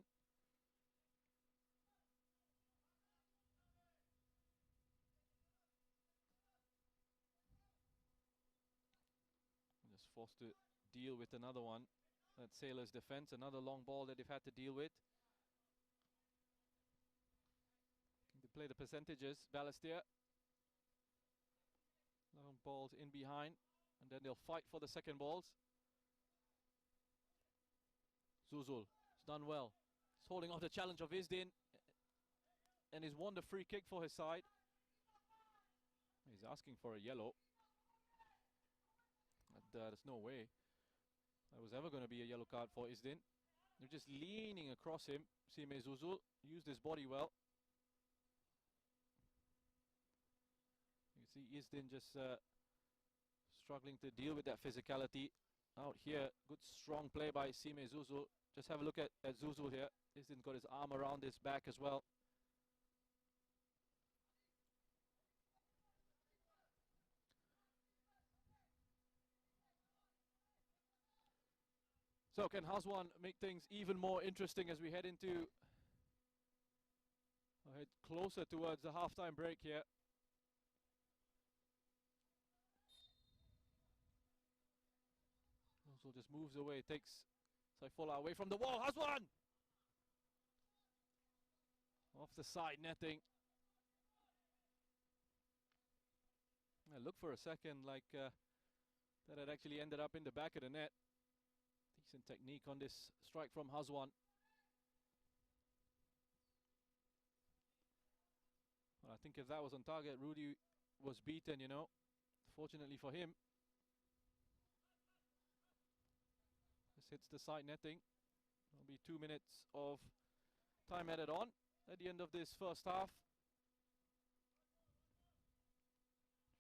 [SPEAKER 1] Just forced to deal with another one. That Sailors defense, another long ball that they've had to deal with. They play the percentages. Balestier. Long balls in behind, and then they'll fight for the second balls. Zuzul, he's done well. He's holding off the challenge of Izdin and he's won the free kick for his side. He's asking for a yellow. But, there's no way that was ever going to be a yellow card for Izdin. They're just leaning across him. Sime Zuzul used his body well. You can see Izdin just struggling to deal with that physicality. Out here, good strong play by Sime Zuzul. Just have a look at Zuzul here. Izdin got his arm around his back as well. So can Hazwan make things even more interesting as we head into head closer towards the halftime break here. Zuzul just moves away, takes Saifullah away from the wall. Hazwan! Off the side netting. I look for a second like That had actually ended up in the back of the net. Decent technique on this strike from Hazwan. Well, I think if that was on target, Rudy was beaten, you know. Fortunately for him. This hits the side netting. There'll be 2 minutes of time added on at the end of this first half.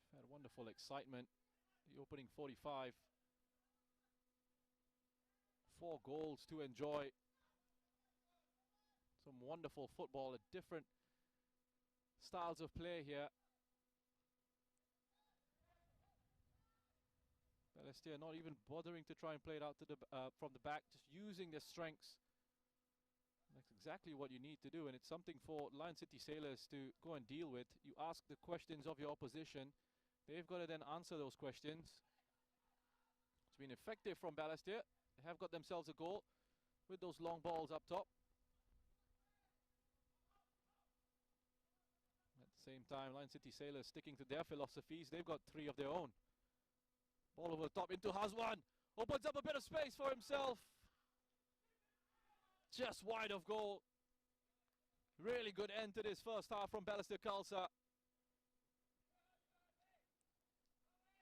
[SPEAKER 1] We've had wonderful excitement. The opening 45. 4 goals to enjoy. Some wonderful football, different styles of play here. Balestier not even bothering to try and play it out to the from the back, just using their strengths. That's exactly what you need to do, and it's something for Lion City Sailors to go and deal with. You ask the questions of your opposition. They've got to then answer those questions. It's been effective from Balestier. They have got themselves a goal with those long balls up top. At the same time, Lion City Sailors sticking to their philosophies. They've got 3 of their own. Ball over the top into Hazwan. Opens up a bit of space for himself. Just wide of goal. Really good end to this first half from Balestier Khalsa.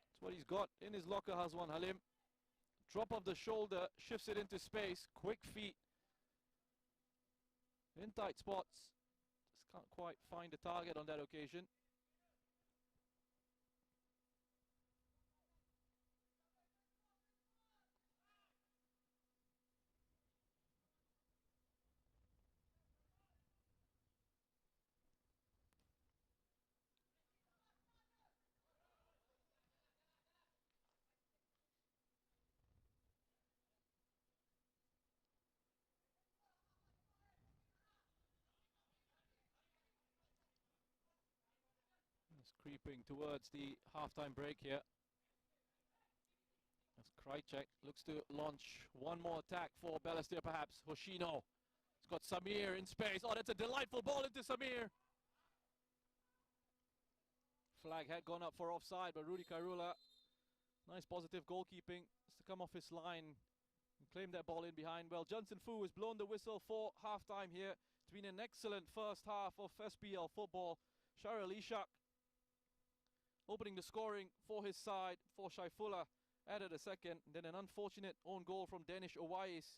[SPEAKER 1] That's what he's got in his locker, Hazwan Halim. Drop of the shoulder, shifts it into space. Quick feet. In tight spots. Just can't quite find the target on that occasion. It's creeping towards the halftime break here. As Krajcek looks to launch one more attack for Balestier perhaps. Hoshino. He's got Samir in space. Oh, that's a delightful ball into Samir. Flag had gone up for offside, but Rudy Kairula, nice positive goalkeeping. Has to come off his line and claim that ball in behind. Well, Johnson Fu has blown the whistle for halftime here. It's been an excellent first half of SPL football. Sharil Ishak opening the scoring for his side, for Shaifullah added a second. Then an unfortunate own goal from Danish Owais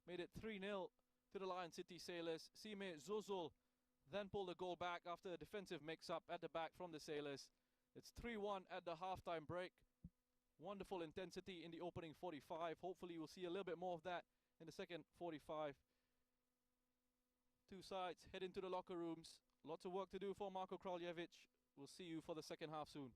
[SPEAKER 1] made it 3-0 to the Lion City Sailors. Sime Zuzul then pulled the goal back after a defensive mix-up at the back from the Sailors. It's 3-1 at the halftime break. Wonderful intensity in the opening 45. Hopefully we'll see a little bit more of that in the second 45. 2 sides head into the locker rooms. Lots of work to do for Marko Kraljevic. We'll see you for the second half soon.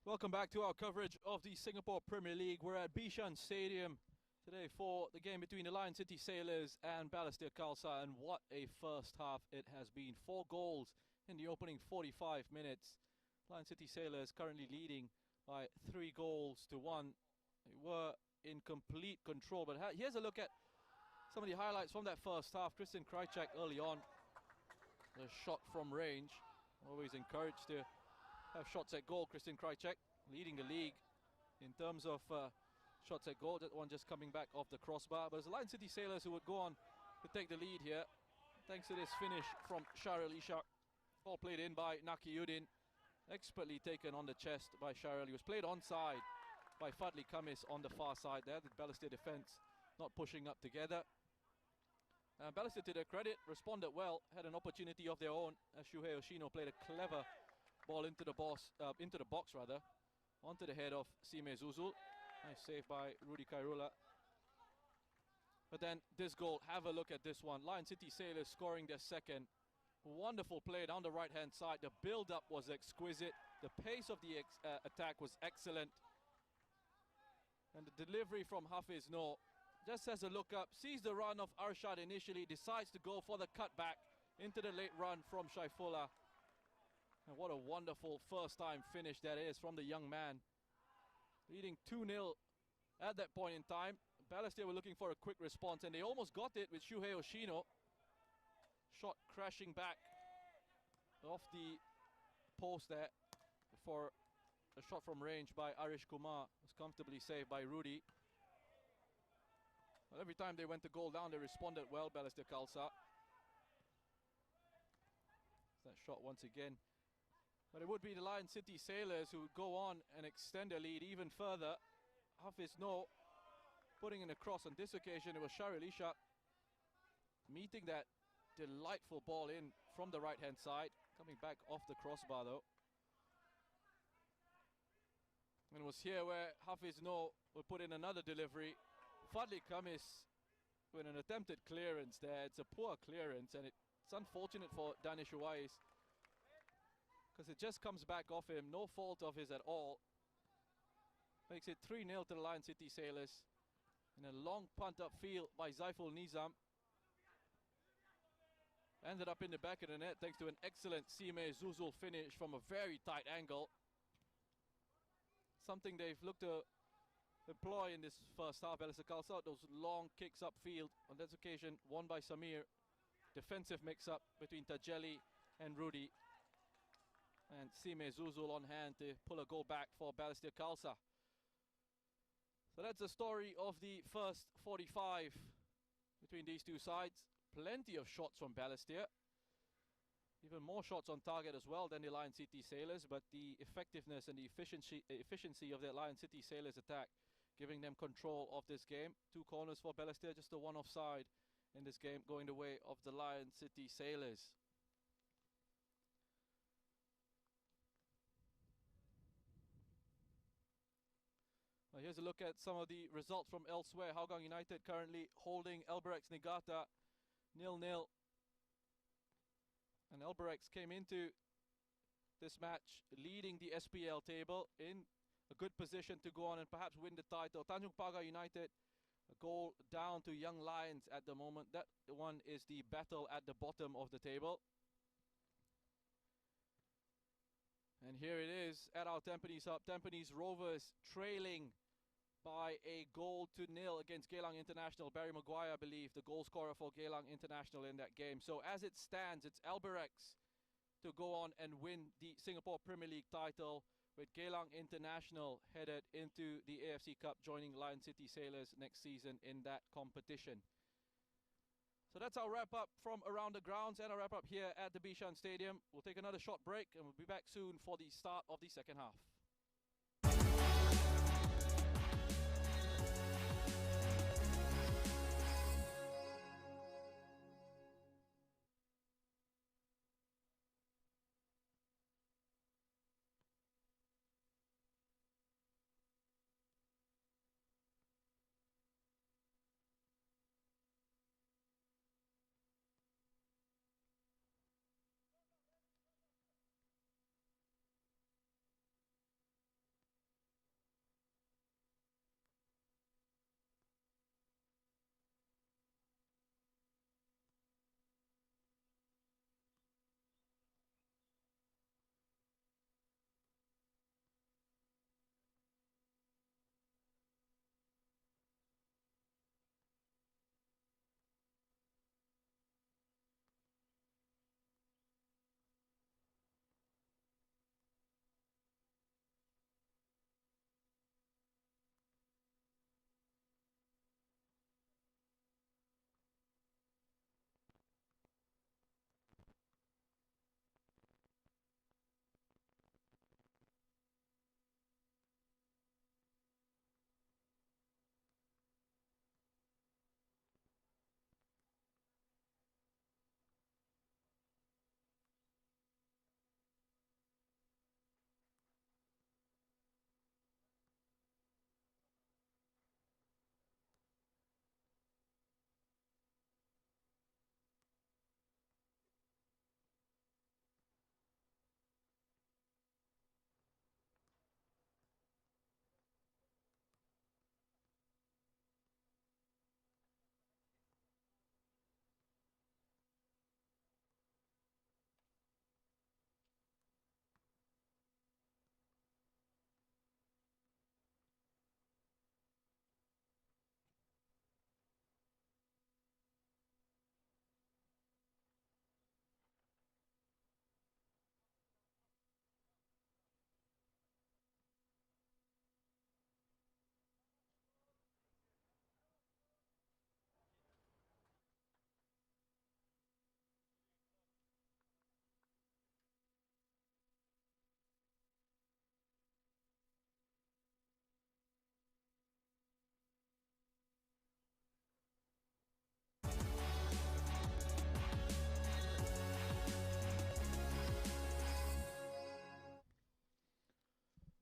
[SPEAKER 1] Welcome back to our coverage of the Singapore Premier League. We're at Bishan Stadium today for the game between the Lion City Sailors and Balestier Khalsa, and what a first half it has been. 4 goals in the opening 45 minutes. Lion City Sailors currently leading by 3 goals to 1. They were in complete control, but here's a look at some of the highlights from that first half. Christian Krajcek early on, a shot from range. Always encouraged to have shots at goal. Christian Krajcek leading the league in terms of shots at goal. That one just coming back off the crossbar. But it's the Lion City Sailors who would go on to take the lead here, thanks to this finish from Sharil Ishak. Ball played in by Nakiuddin, expertly taken on the chest by Sharil. He was played onside by Fadli Khamis on the far side there. The Balestier defense not pushing up together. Balestier, to their credit, responded well, had an opportunity of their own as Shuhei Yoshino played a clever ball into the box, onto the head of Sime Zuzul. Nice save by Rudy Kairula. But then this goal, have a look at this one. Lion City Sailors scoring their second. Wonderful play down the right-hand side. The build-up was exquisite. The pace of the attack was excellent. And the delivery from Hafiz Noor just has a look up, sees the run of Arshad initially, decides to go for the cutback into the late run from Shaifullah. And what a wonderful first-time finish that is from the young man. Leading 2-0 at that point in time. Balestier were looking for a quick response, and they almost got it with Shuhei Yoshino. Shot crashing back off the post there for a shot from range by Arish Kumar. Was comfortably saved by Rudy. Well, every time they went to goal down, they responded well, Balestier Khalsa. That shot once again. But it would be the Lion City Sailors who would go on and extend their lead even further. Hafiz Noor putting in a cross. On this occasion, it was Sharil Ishak meeting that delightful ball in from the right-hand side. Coming back off the crossbar, though. And it was here where Hafiz Noor would put in another delivery. Fadli Khamis with an attempted clearance there. It's a poor clearance, and it's unfortunate for Danish Uwais, because it just comes back off him. No fault of his at all. Makes it 3-0 to the Lion City Sailors. And a long punt upfield by Zaiful Nizam. Ended up in the back of the net thanks to an excellent Sime Zuzul finish from a very tight angle. Something they've looked to employ in this first half. Balestier Khalsa, those long kicks upfield. On this occasion, won by Samir. Defensive mix-up between Tajeli and Rudy. And Sime Zuzul on hand to pull a goal back for Balestier Khalsa. So that's the story of the first 45 between these two sides. Plenty of shots from Balestier. Even more shots on target as well than the Lion City Sailors, but the effectiveness and the efficiency of the Lion City Sailors attack giving them control of this game. 2 corners for Balestier, just the 1 offside in this game going the way of the Lion City Sailors. Well, here's a look at some of the results from elsewhere. Hougang United currently holding Albirex Niigata 0-0. And Albirex came into this match leading the SPL table in a good position to go on and perhaps win the title. Tanjung Pagar United, a goal down to Young Lions at the moment. That one is the battle at the bottom of the table. And here it is at our Tampines Hub. Tampines Rovers trailing by a 1-0 against Geylang International. Barry Maguire, I believe, the goal scorer for Geylang International in that game. So as it stands, it's Albirex to go on and win the Singapore Premier League title, with Geylang International headed into the AFC Cup, joining Lion City Sailors next season in that competition. So that's our wrap-up from around the grounds and our wrap-up here at the Bishan Stadium. We'll take another short break and we'll be back soon for the start of the second half.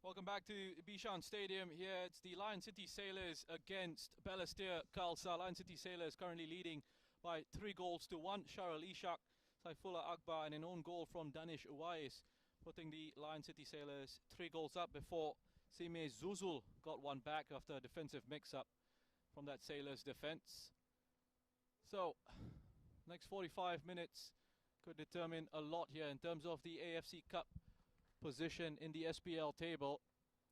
[SPEAKER 1] Welcome back to Bishan Stadium. Here it's the Lion City Sailors against Balestier Khalsa. Lion City Sailors currently leading by 3-1. Sharul Ishak, Saifullah Akbar and an own goal from Danish Uwais, putting the Lion City Sailors 3 goals up before Sime Zuzul got one back after a defensive mix-up from that Sailors defense. So, next 45 minutes could determine a lot here in terms of the AFC Cup position in the SPL table.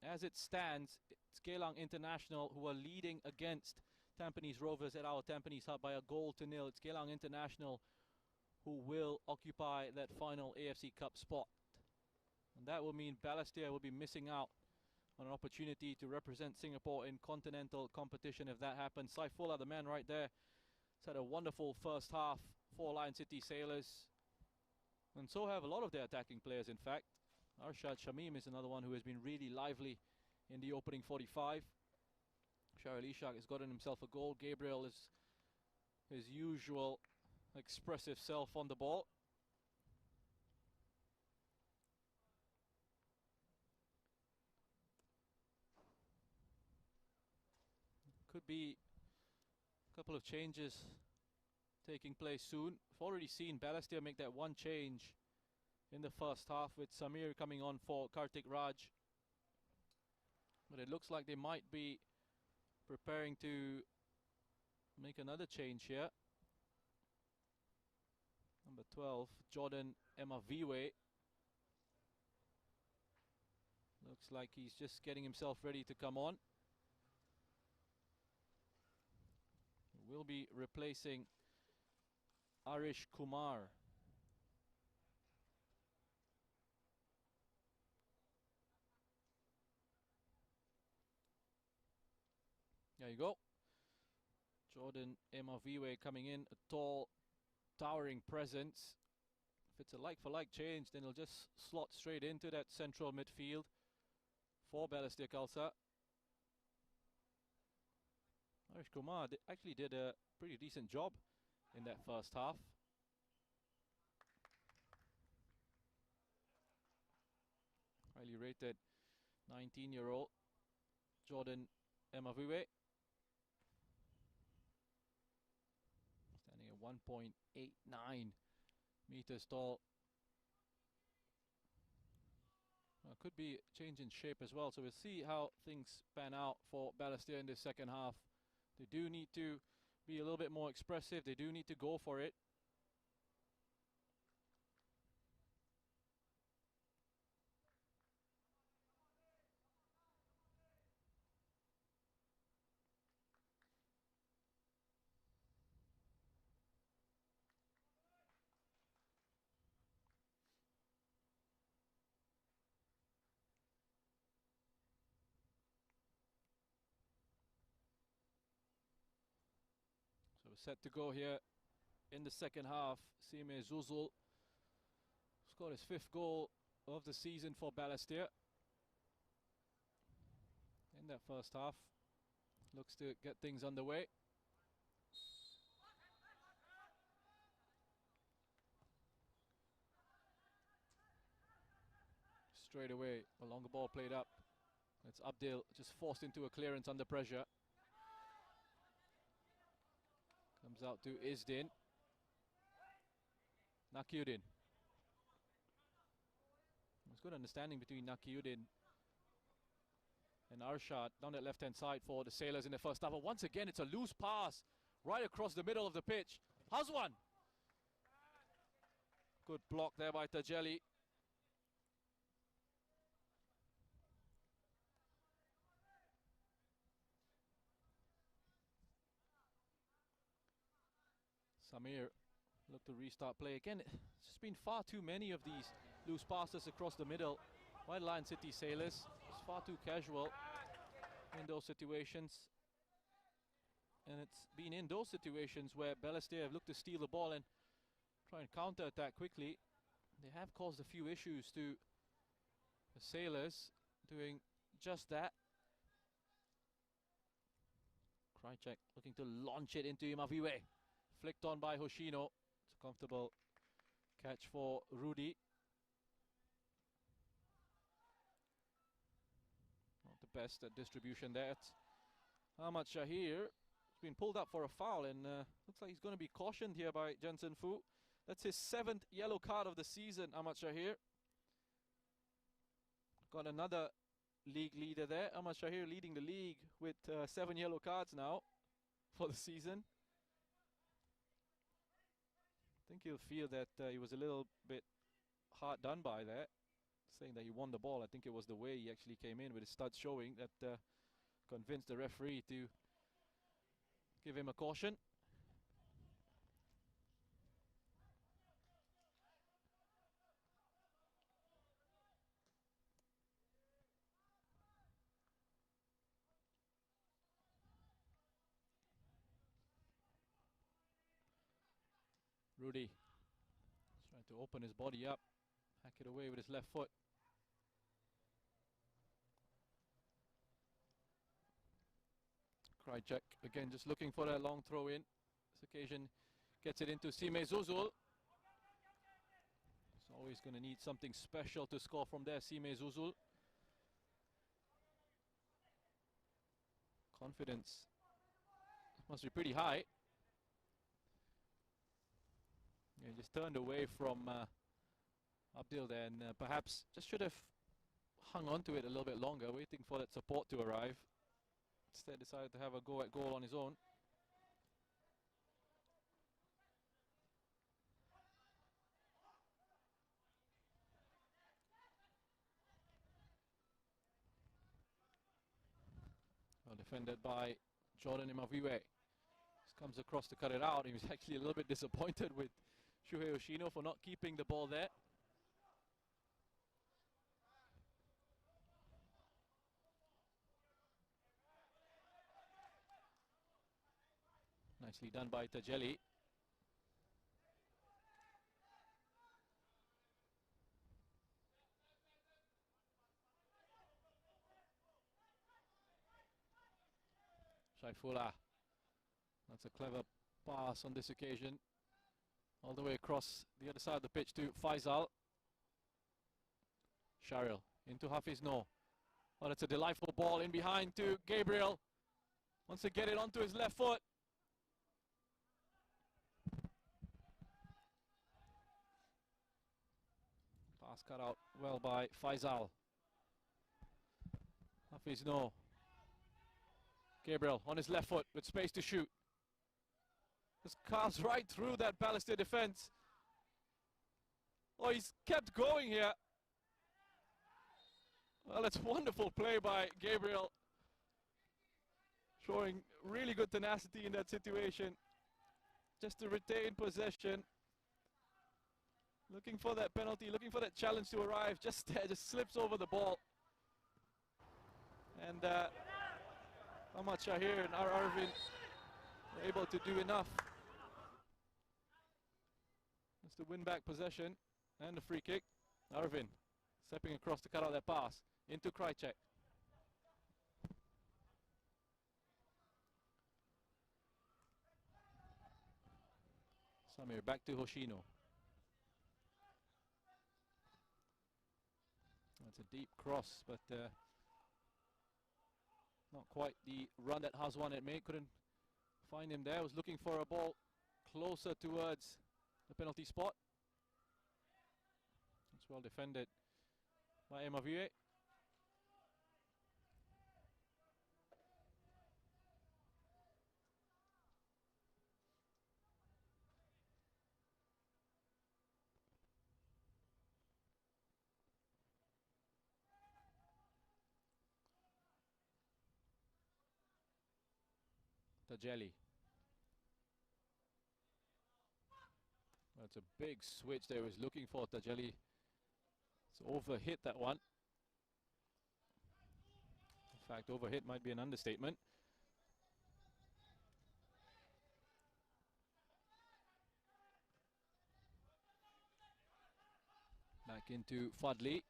[SPEAKER 1] As it stands, it's Geylang International who are leading against Tampines Rovers at our Tampines hub by 1-0. It's Geylang International who will occupy that final AFC Cup spot. And that will mean Balestier will be missing out on an opportunity to represent Singapore in continental competition if that happens. Saifullah, the man right there, has had a wonderful first half for Lion City Sailors. And so have a lot of their attacking players, in fact. Arshad Shamim is another one who has been really lively in the opening 45. Sharul Ishak has gotten himself a goal. Gabriel is his usual expressive self on the ball. Could be a couple of changes taking place soon. I've already seen Balestier make that one change in the first half with Samir coming on for Kartik Raj. But it looks like they might be preparing to make another change here. Number 12, Jordan Emaviwe. Looks like he's just getting himself ready to come on. He will be replacing Arish Kumar. There you go. Jordan Emaviwe coming in, a tall, towering presence. If it's a like-for-like change, then he'll just slot straight into that central midfield for Balestier Khalsa. Arish Kumar actually did a pretty decent job in that first half. Highly rated 19-year-old Jordan Emaviwe. Standing at 1.89 meters tall. Could be a change in shape as well, so we'll see how things pan out for Balestier in the second half. They do need to be a little bit more expressive. They do need to go for it. So we're set to go here in the second half. Sime Zuzul scored his 5th goal of the season for Balestier in that first half. Looks to get things underway. Straight away, a longer ball played up. It's Abdil just forced into a clearance under pressure. Comes out to Izdin. Nakiuddin. There's good understanding between Nakiuddin and Arshad down that left-hand side for the Sailors in the first half. But once again, it's a loose pass right across the middle of the pitch. Hazwan. Good block there by Tajeli. Samir look to restart play again. It's just been far too many of these loose passes across the middle by Lion City Sailors. It's far too casual in those situations. And it's been in those situations where Balestier have looked to steal the ball and try and counter-attack quickly. They have caused a few issues to the Sailors doing just that. Krychek looking to launch it into Imaviwe. Flicked on by Hoshino. It's a comfortable catch for Rudy. best at distribution there. It's Ahmad Shahir. He's been pulled up for a foul, and looks like he's going to be cautioned here by Jensen Fu. That's his 7th yellow card of the season, Ahmad Shahir. Got another league leader there. Ahmad Shahir leading the league with 7 yellow cards now for the season. I think he'll feel that he was a little bit hard done by there, saying that he won the ball. I think it was the way he actually came in with his studs showing that convinced the referee to give him a caution. Rudy trying to open his body up, hack it away with his left foot. Krychek again just looking for that long throw in. This occasion gets it into Sime Zuzul. He's always going to need something special to score from there, Sime Zuzul. Confidence must be pretty high. Yeah, just turned away from Abdil there, and perhaps just should have hung on to it a little bit longer, waiting for that support to arrive. Instead decided to have a go at goal on his own. Well defended by Jordan Imaviwe. Just comes across to cut it out. He was actually a little bit disappointed with Shuhei Yoshino for not keeping the ball there. Nicely done by Tajeli. Shaifullah. That's a clever pass on this occasion. All the way across the other side of the pitch to Faisal. Sharil into Hafiz No. Oh, that's a delightful ball in behind to Gabriel. Wants to get it onto his left foot. Pass cut out well by Faisal. Hafiz No. Gabriel on his left foot with space to shoot. Just carves right through that Balestier defense. Oh, he's kept going here. Well, it's wonderful play by Gabriel. Showing really good tenacity in that situation. Just to retain possession. Looking for that penalty, looking for that challenge to arrive. Just there, just slips over the ball. And Ahmad Shahir and Arvin were able to do enough just to win back possession and the free kick. Arvin stepping across to cut out that pass into Krychek. Samir back to Hoshino. That's a deep cross, but not quite the run that Hazwan had made. Couldn't find him there. Was looking for a ball closer towards the penalty spot. It's well defended by Imaviwe. Tajeli. That's a big switch there. Was looking for Tajeli. It's overhit that one. In fact, overhit might be an understatement. Back into Fadli.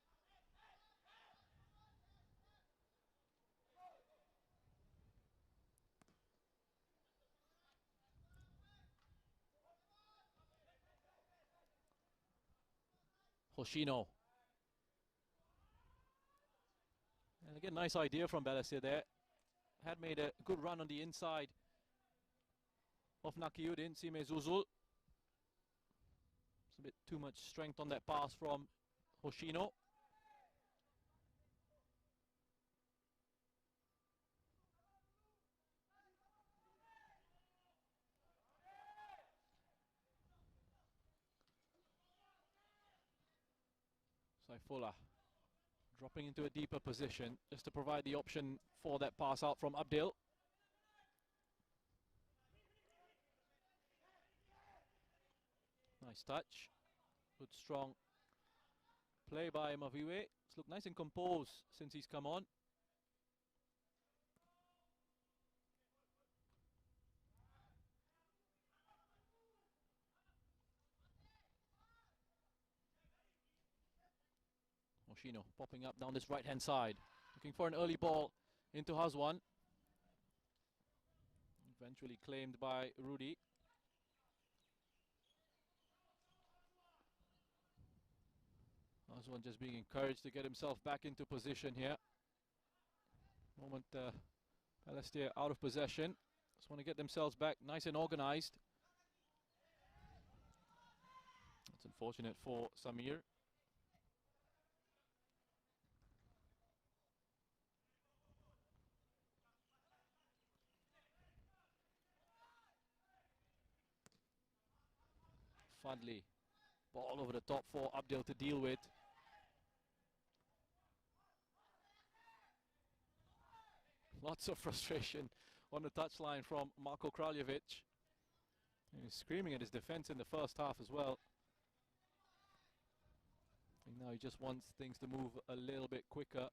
[SPEAKER 1] Hoshino. And again, nice idea from Balestier there. Had made a good run on the inside of Nakiuddin, Sime Zuzul. It's a bit too much strength on that pass from Hoshino. Saifullah dropping into a deeper position just to provide the option for that pass out from Abdil. Nice touch. Good strong play by Maviwe. It's looked nice and composed since he's come on. Hoshino popping up down this right-hand side. Looking for an early ball into Hazwan. Eventually claimed by Rudy. Hazwan just being encouraged to get himself back into position here. Moment Balestier out of possession. Just want to get themselves back nice and organized. That's unfortunate for Samir. Fadli, ball over the top for Abdel to deal with. Lots of frustration on the touchline from Marko Kraljevic. He's screaming at his defense in the first half as well. And now he just wants things to move a little bit quicker.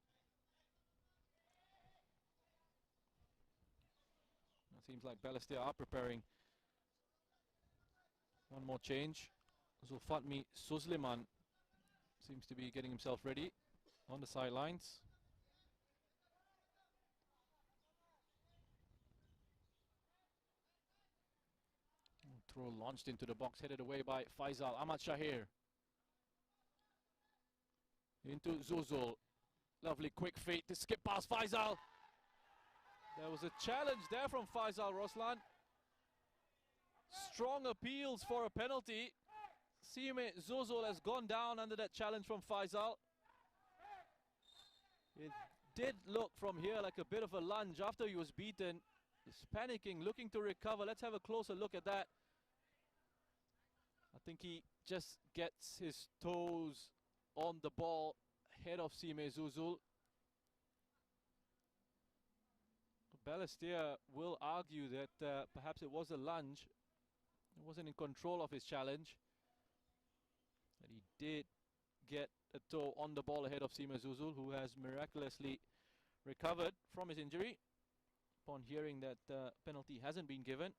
[SPEAKER 1] It seems like Balestier are preparing one more change. Zulfatmi Suzliman seems to be getting himself ready on the sidelines. Throw launched into the box, headed away by Faisal. Ahmad Shahir. Into Zuzul. Lovely quick feet to skip past Faisal. There was a challenge there from Faisal Roslan. Strong appeals for a penalty. Sime Zuzul has gone down under that challenge from Faisal. It did look from here like a bit of a lunge after he was beaten. He's panicking, looking to recover. Let's have a closer look at that. I think he just gets his toes on the ball ahead of Sime Zuzul. Balestier will argue that perhaps it was a lunge. He wasn't in control of his challenge. But he did get a toe on the ball ahead of Sime Zuzul, who has miraculously recovered from his injury upon hearing that penalty hasn't been given.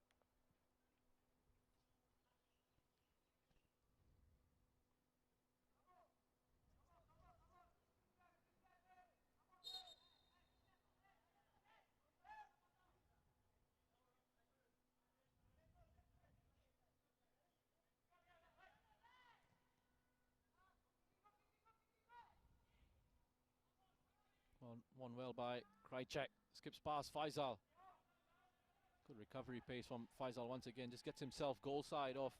[SPEAKER 1] One well by Krajcek. Skips past Faisal. Good recovery pace from Faisal once again. Just gets himself goal side of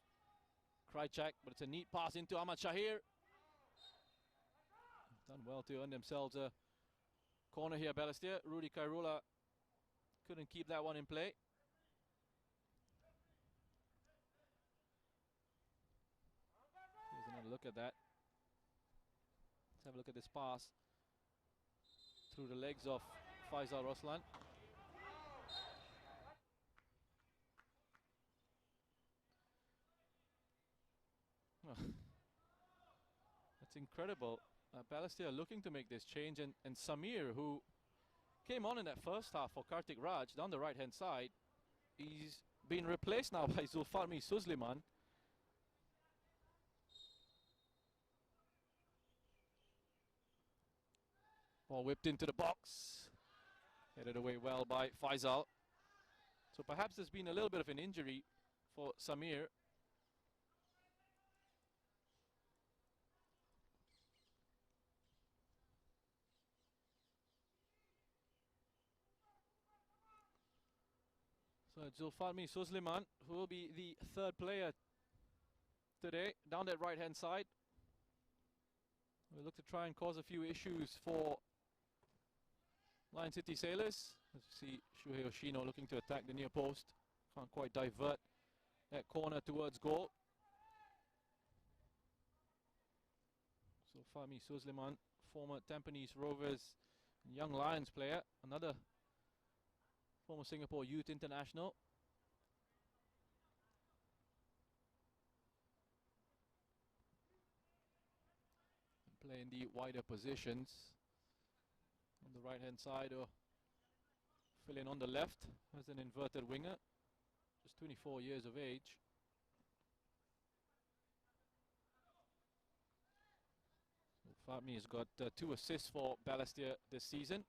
[SPEAKER 1] Krajcek, but it's a neat pass into Ahmad Shahir. Done well to earn themselves a corner here, Balestier. Rudy Kairula couldn't keep that one in play. Here's another look at that. Let's have a look at this pass through the legs of Faisal Roslan. Oh, that's incredible. Balestier looking to make this change, and Samir, who came on in that first half for Kartik Raj down the right hand side, he's been replaced now by Zulfarmi Suzliman. Ball whipped into the box. Headed away well by Faisal. So perhaps there's been a little bit of an injury for Samir. Zulfalmi Suzliman, who will be the third player today, down that right-hand side. We'll look to try and cause a few issues for Lion City Sailors. As you see, Shuhei Yoshino looking to attack the near post. Can't quite divert that corner towards goal. So Fahmi Suzliman, former Tampines Rovers Young Lions player, another former Singapore Youth International. Play in the wider positions on the right hand side, or fill in on the left as an inverted winger, just 24 years of age. So Fahmi has got 2 assists for Balestier this season.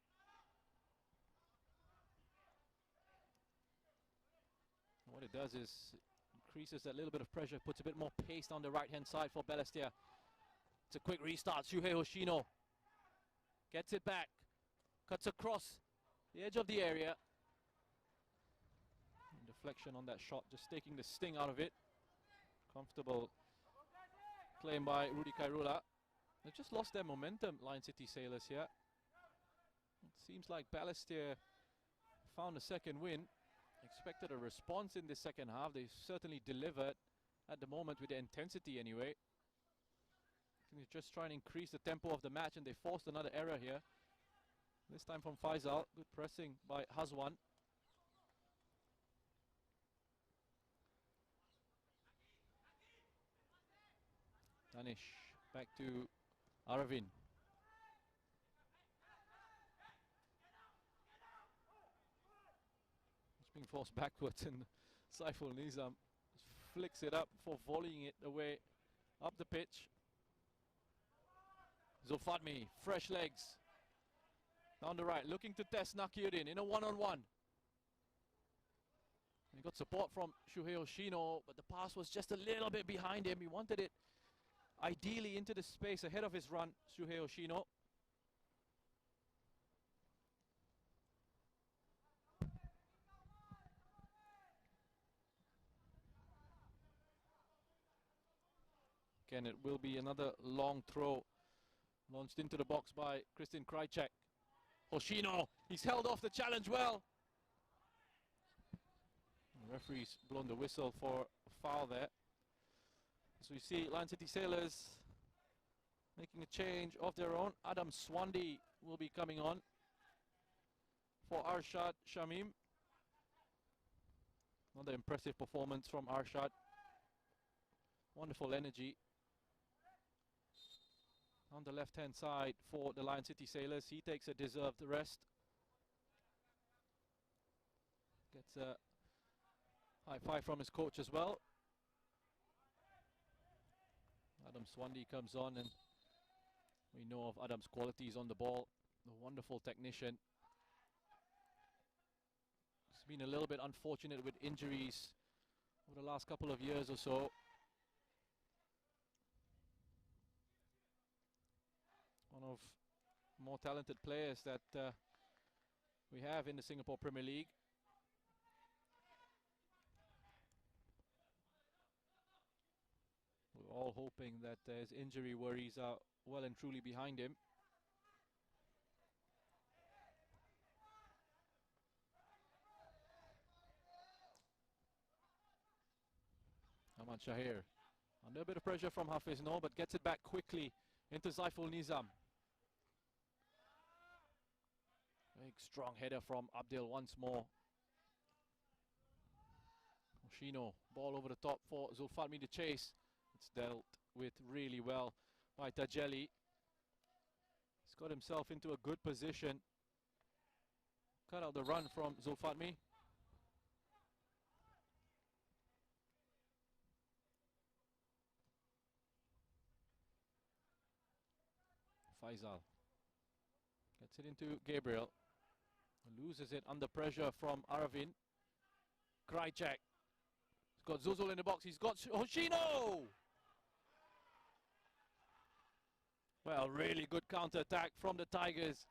[SPEAKER 1] And what it does is increases that little bit of pressure, puts a bit more pace on the right hand side for Balestier. It's a quick restart. Shuhei Hoshino gets it back, cuts across the edge of the area. And deflection on that shot, just taking the sting out of it. Comfortable claim by Rudy Kairula. They've just lost their momentum, Lion City Sailors here. It seems like Balestier found a second win. Expected a response in the second half. They certainly delivered at the moment with the intensity anyway. They're just trying to increase the tempo of the match, and they forced another error here. This time from Faisal. Good pressing by Hazwan. Danish back to Arvin. It's being forced backwards, and Saiful Nizam flicks it up for volleying it away up the pitch. Zulfadmi, fresh legs. Down the right, looking to test Nakiuddin in a one-on-one. He got support from Shuhei Hoshino, but the pass was just a little bit behind him. He wanted it ideally into the space ahead of his run, Shuhei Hoshino. Again, it will be another long throw. Launched into the box by Christian Krajcek. Hoshino, he's held off the challenge well. The referee's blown the whistle for a foul there. So you see Lion City Sailors making a change of their own. Adam Swandi will be coming on for Arshad Shamim. Another impressive performance from Arshad. Wonderful energy. On the left-hand side for the Lion City Sailors, he takes a deserved rest. Gets a high five from his coach as well. Adam Swandi comes on, and we know of Adam's qualities on the ball. A wonderful technician. He's been a little bit unfortunate with injuries over the last couple of years or so. One of more talented players that we have in the Singapore Premier League. We're all hoping that his injury worries are well and truly behind him. Ahmad Shahir under a bit of pressure from Hafiz Noor, but gets it back quickly into Saiful Nizam. Big strong header from Abdel once more. Hoshino, ball over the top for Zulfadmi to chase. It's dealt with really well by Tajeli. He's got himself into a good position. Cut out the run from Zulfadmi. Faisal gets it into Gabriel. Loses it under pressure from Arvin. Krajcek. He's got Zuzul in the box. He's got Hoshino! Well, really good counter-attack from the Tigers.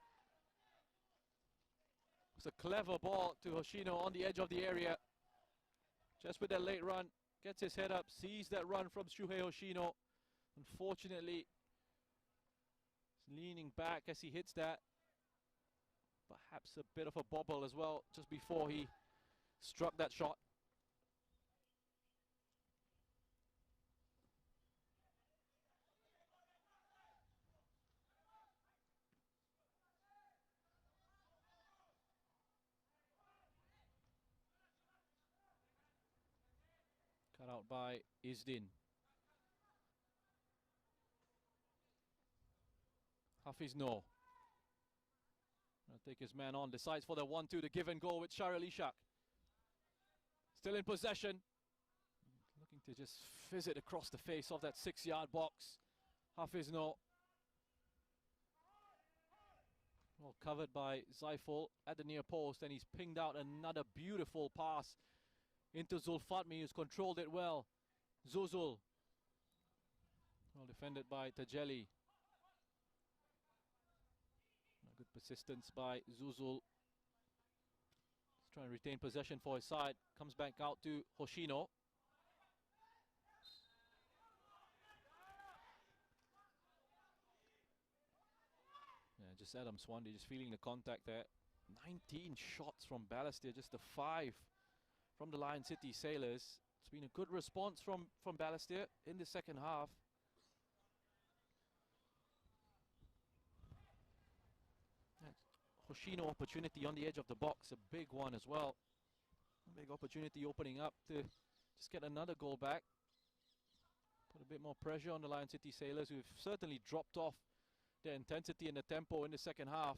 [SPEAKER 1] It's a clever ball to Hoshino on the edge of the area. Just with that late run, gets his head up, sees that run from Shuhei Hoshino. Unfortunately, he's leaning back as he hits that. Perhaps a bit of a bobble as well just before he struck that shot. Cut out by Izdin. Hafiz No. Gonna take his man on, decides for the 1-2, the give and go with Sharil Ishak. Still in possession. Looking to just fizz it across the face of that 6-yard box. Hafiz No. Well covered by Zaiful at the near post, and he's pinged out another beautiful pass into Zulfatmi, who's controlled it well. Zuzul. Well defended by Tajeli. Good persistence by Zuzul. He's trying to retain possession for his side. Comes back out to Hoshino. Yeah, just Adam Swandi just feeling the contact there. 19 shots from Balestier, just the 5 from the Lion City Sailors. It's been a good response from Balestier in the second half. Hoshino opportunity on the edge of the box, a big one as well. A big opportunity opening up to just get another goal back. Put a bit more pressure on the Lion City Sailors, who've certainly dropped off their intensity and the tempo in the second half.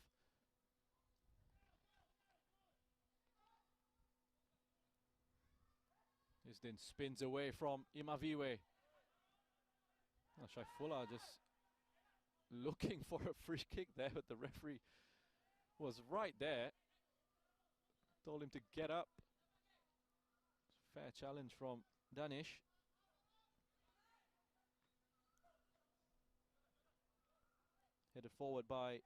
[SPEAKER 1] This then spins away from Imaviwe. Oh, Shaifullah just looking for a free kick there, but the referee was right there. Told him to get up. Fair challenge from Danish. Headed forward by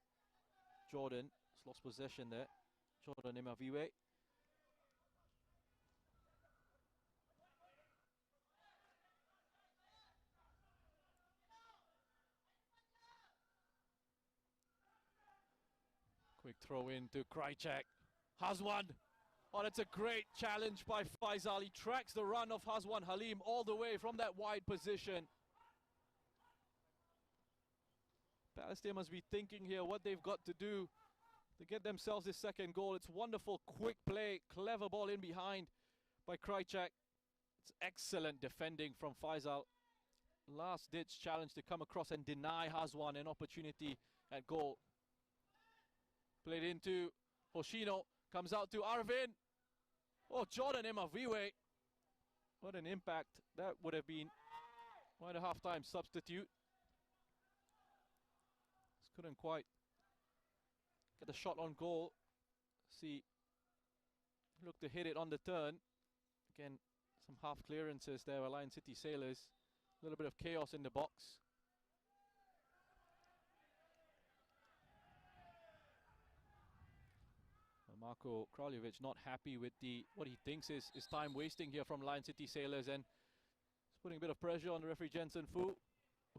[SPEAKER 1] Jordan. He's lost possession there. Jordan Imaviwe. Quick throw in to Krajcek. Hazwan. Oh, that's a great challenge by Faisal. He tracks the run of Hazwan Halim all the way from that wide position. Balestier must be thinking here what they've got to do to get themselves this second goal. It's wonderful, quick play, clever ball in behind by Krajcek. It's excellent defending from Faisal. Last-ditch challenge to come across and deny Hazwan an opportunity at goal. Played into Hoshino, comes out to Arvin. Oh, Jordan Imaviwe. What an impact that would have been. Quite a half-time substitute. Just couldn't quite get the shot on goal. See, look to hit it on the turn. Again, some half clearances there by Lion City Sailors. A little bit of chaos in the box. Marko Kraljevic not happy with what he thinks is time wasting here from Lion City Sailors, and he's putting a bit of pressure on the referee Jensen Fu,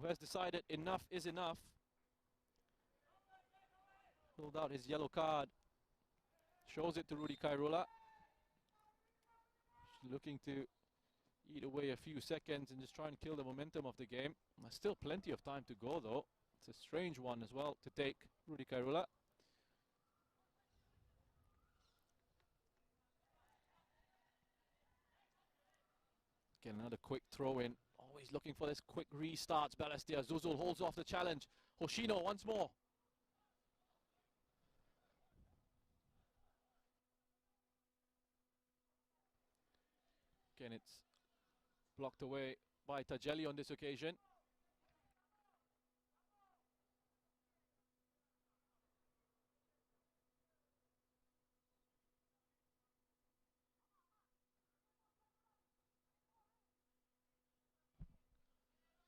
[SPEAKER 1] who has decided enough is enough. Pulled out his yellow card. Shows it to Rudy Kairula. Looking to eat away a few seconds and just try and kill the momentum of the game. There's still plenty of time to go though. It's a strange one as well to take, Rudy Kairula. Again, another quick throw in. Always looking for this quick restarts. Balestier. Zuzul holds off the challenge. Hoshino once more. Again, it's blocked away by Tajeli on this occasion.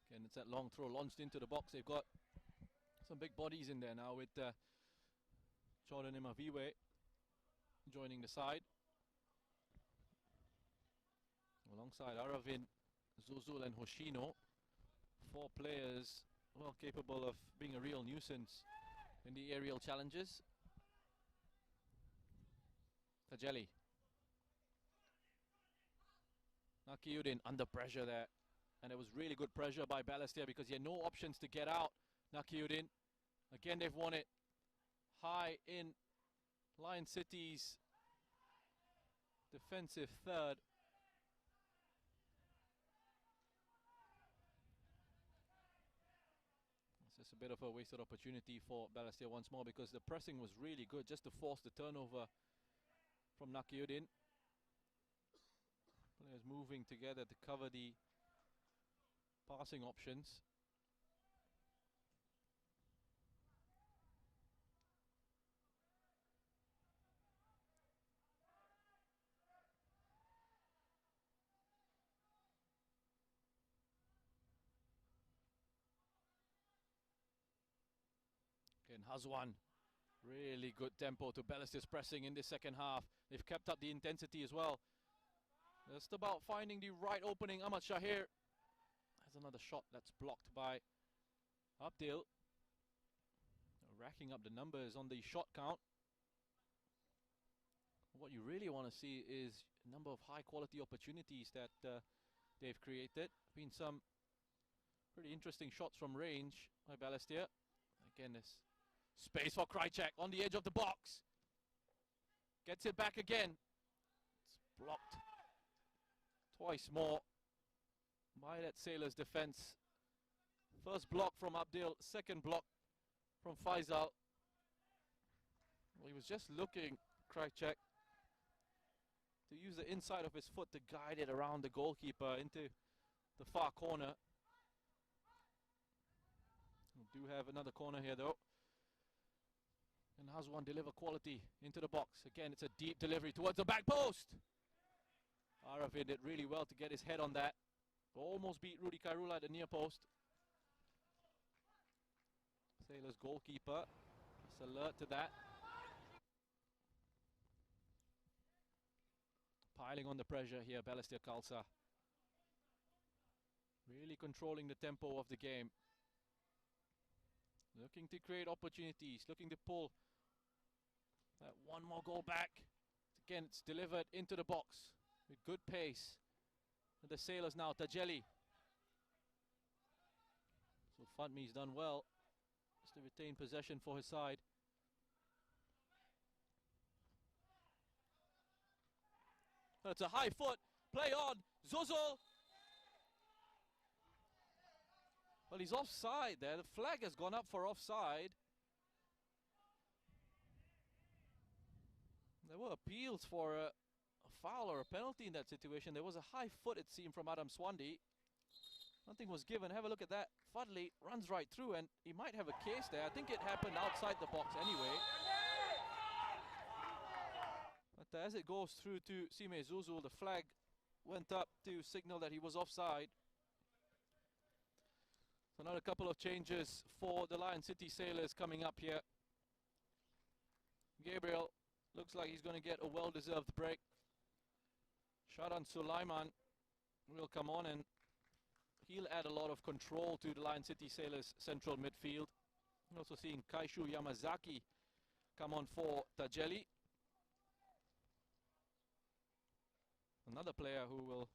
[SPEAKER 1] Again, it's that long throw launched into the box. They've got some big bodies in there now with Jordan Imaviwe joining the side. alongside Aravind, Zuzul and Hoshino. 4 players well capable of being a real nuisance in the aerial challenges. Tajeli. Nakiuddin under pressure there. And it was really good pressure by Balestier because he had no options to get out. Nakiuddin. Again, they've won it high in Lion City's defensive third. It's just a bit of a wasted opportunity for Balestier once more because the pressing was really good just to force the turnover from Nakiuddin. Players moving together to cover the passing options. Again, Hazwan, really good tempo to Balestier's pressing in the second half. They've kept up the intensity as well. Just about finding the right opening. Ahmad Shahir has another shot that's blocked by Abdil. Racking up the numbers on the shot count. What you really want to see is a number of high quality opportunities that they've created. Been some pretty interesting shots from range by Balestier. Again, this space for Krychek on the edge of the box. Gets it back again. It's blocked twice more by that Sailors defense. First block from Abdil, second block from Faisal. Well, he was just looking, Krychek, to use the inside of his foot to guide it around the goalkeeper into the far corner. We do have another corner here though. And Hazwan deliver quality into the box. Again, it's a deep delivery towards the back post. Aravind did really well to get his head on that. Almost beat Rudy Kairula at the near post. Sailors goalkeeper is alert to that. Piling on the pressure here, Balestier Khalsa. Really controlling the tempo of the game. Looking to create opportunities, looking to pull that one more goal back. Again, it's delivered into the box with good pace. And the Sailors now, Tajeli. So Fatmi's done well just to retain possession for his side. That's a high foot, play on, Zozol. Well, he's offside there. The flag has gone up for offside. There were appeals for a foul or a penalty in that situation. There was a high foot, it seemed, from Adam Swandi. Nothing was given. Have a look at that. Fadli runs right through, and he might have a case there. I think it happened outside the box anyway. But as it goes through to Sime Zuzul, the flag went up to signal that he was offside. So another couple of changes for the Lion City Sailors coming up here. Gabriel looks like he's going to get a well-deserved break. Sharan Sulaiman will come on and he'll add a lot of control to the Lion City Sailors central midfield. We're also seeing Kaishu Yamazaki come on for Tajeli. Another player who will,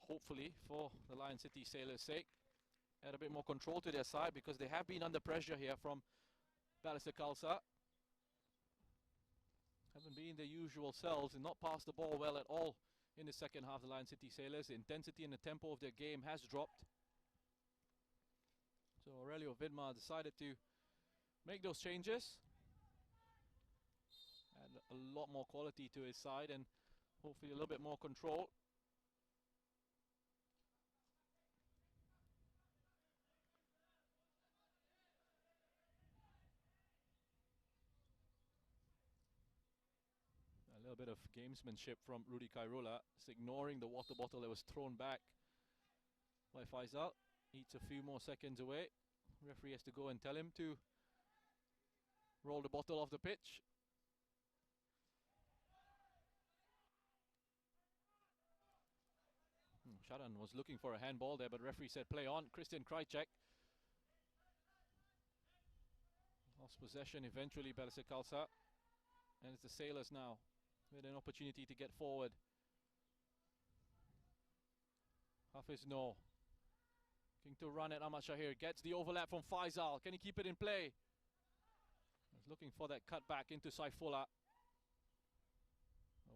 [SPEAKER 1] hopefully, for the Lion City Sailors' sake, add a bit more control to their side because they have been under pressure here from Balestier Khalsa. Haven't been their usual selves and not passed the ball well at all in the second half. The Lion City Sailors, the intensity and the tempo of their game has dropped. So Aurelio Vidmar decided to make those changes. Add a lot more quality to his side and hopefully a little bit more control. A little bit of gamesmanship from Rudy Kairula, just ignoring the water bottle that was thrown back by Faisal. Eats a few more seconds away. Referee has to go and tell him to roll the bottle off the pitch. Sharan was looking for a handball there, but referee said play on. Christian Krajcek lost possession eventually, Balestier Khalsa. And it's the Sailors now with an opportunity to get forward. Hafiz No looking to run at Ahmad Shahir. Gets the overlap from Faisal. Can he keep it in play? He's looking for that cut back into Saifullah.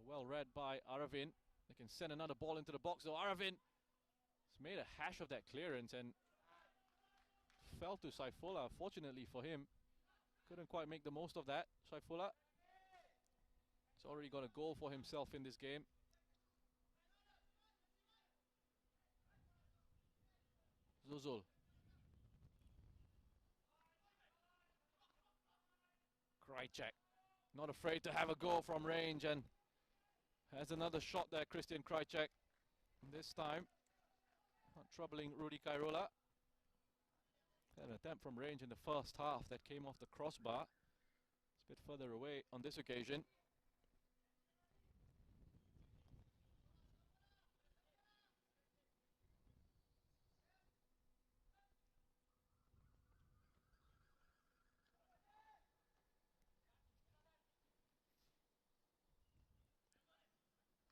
[SPEAKER 1] Well read by Aravin. They can send another ball into the box, though. Aravin has made a hash of that clearance and fell to Saifullah. Fortunately for him, couldn't quite make the most of that. Saifullah, he's already got a goal for himself in this game. Zuzul. Krajcek, not afraid to have a go from range, and has another shot there, Christian Krajcek. This time, not troubling Rudy Kairola. Had an attempt from range in the first half that came off the crossbar. It's a bit further away on this occasion.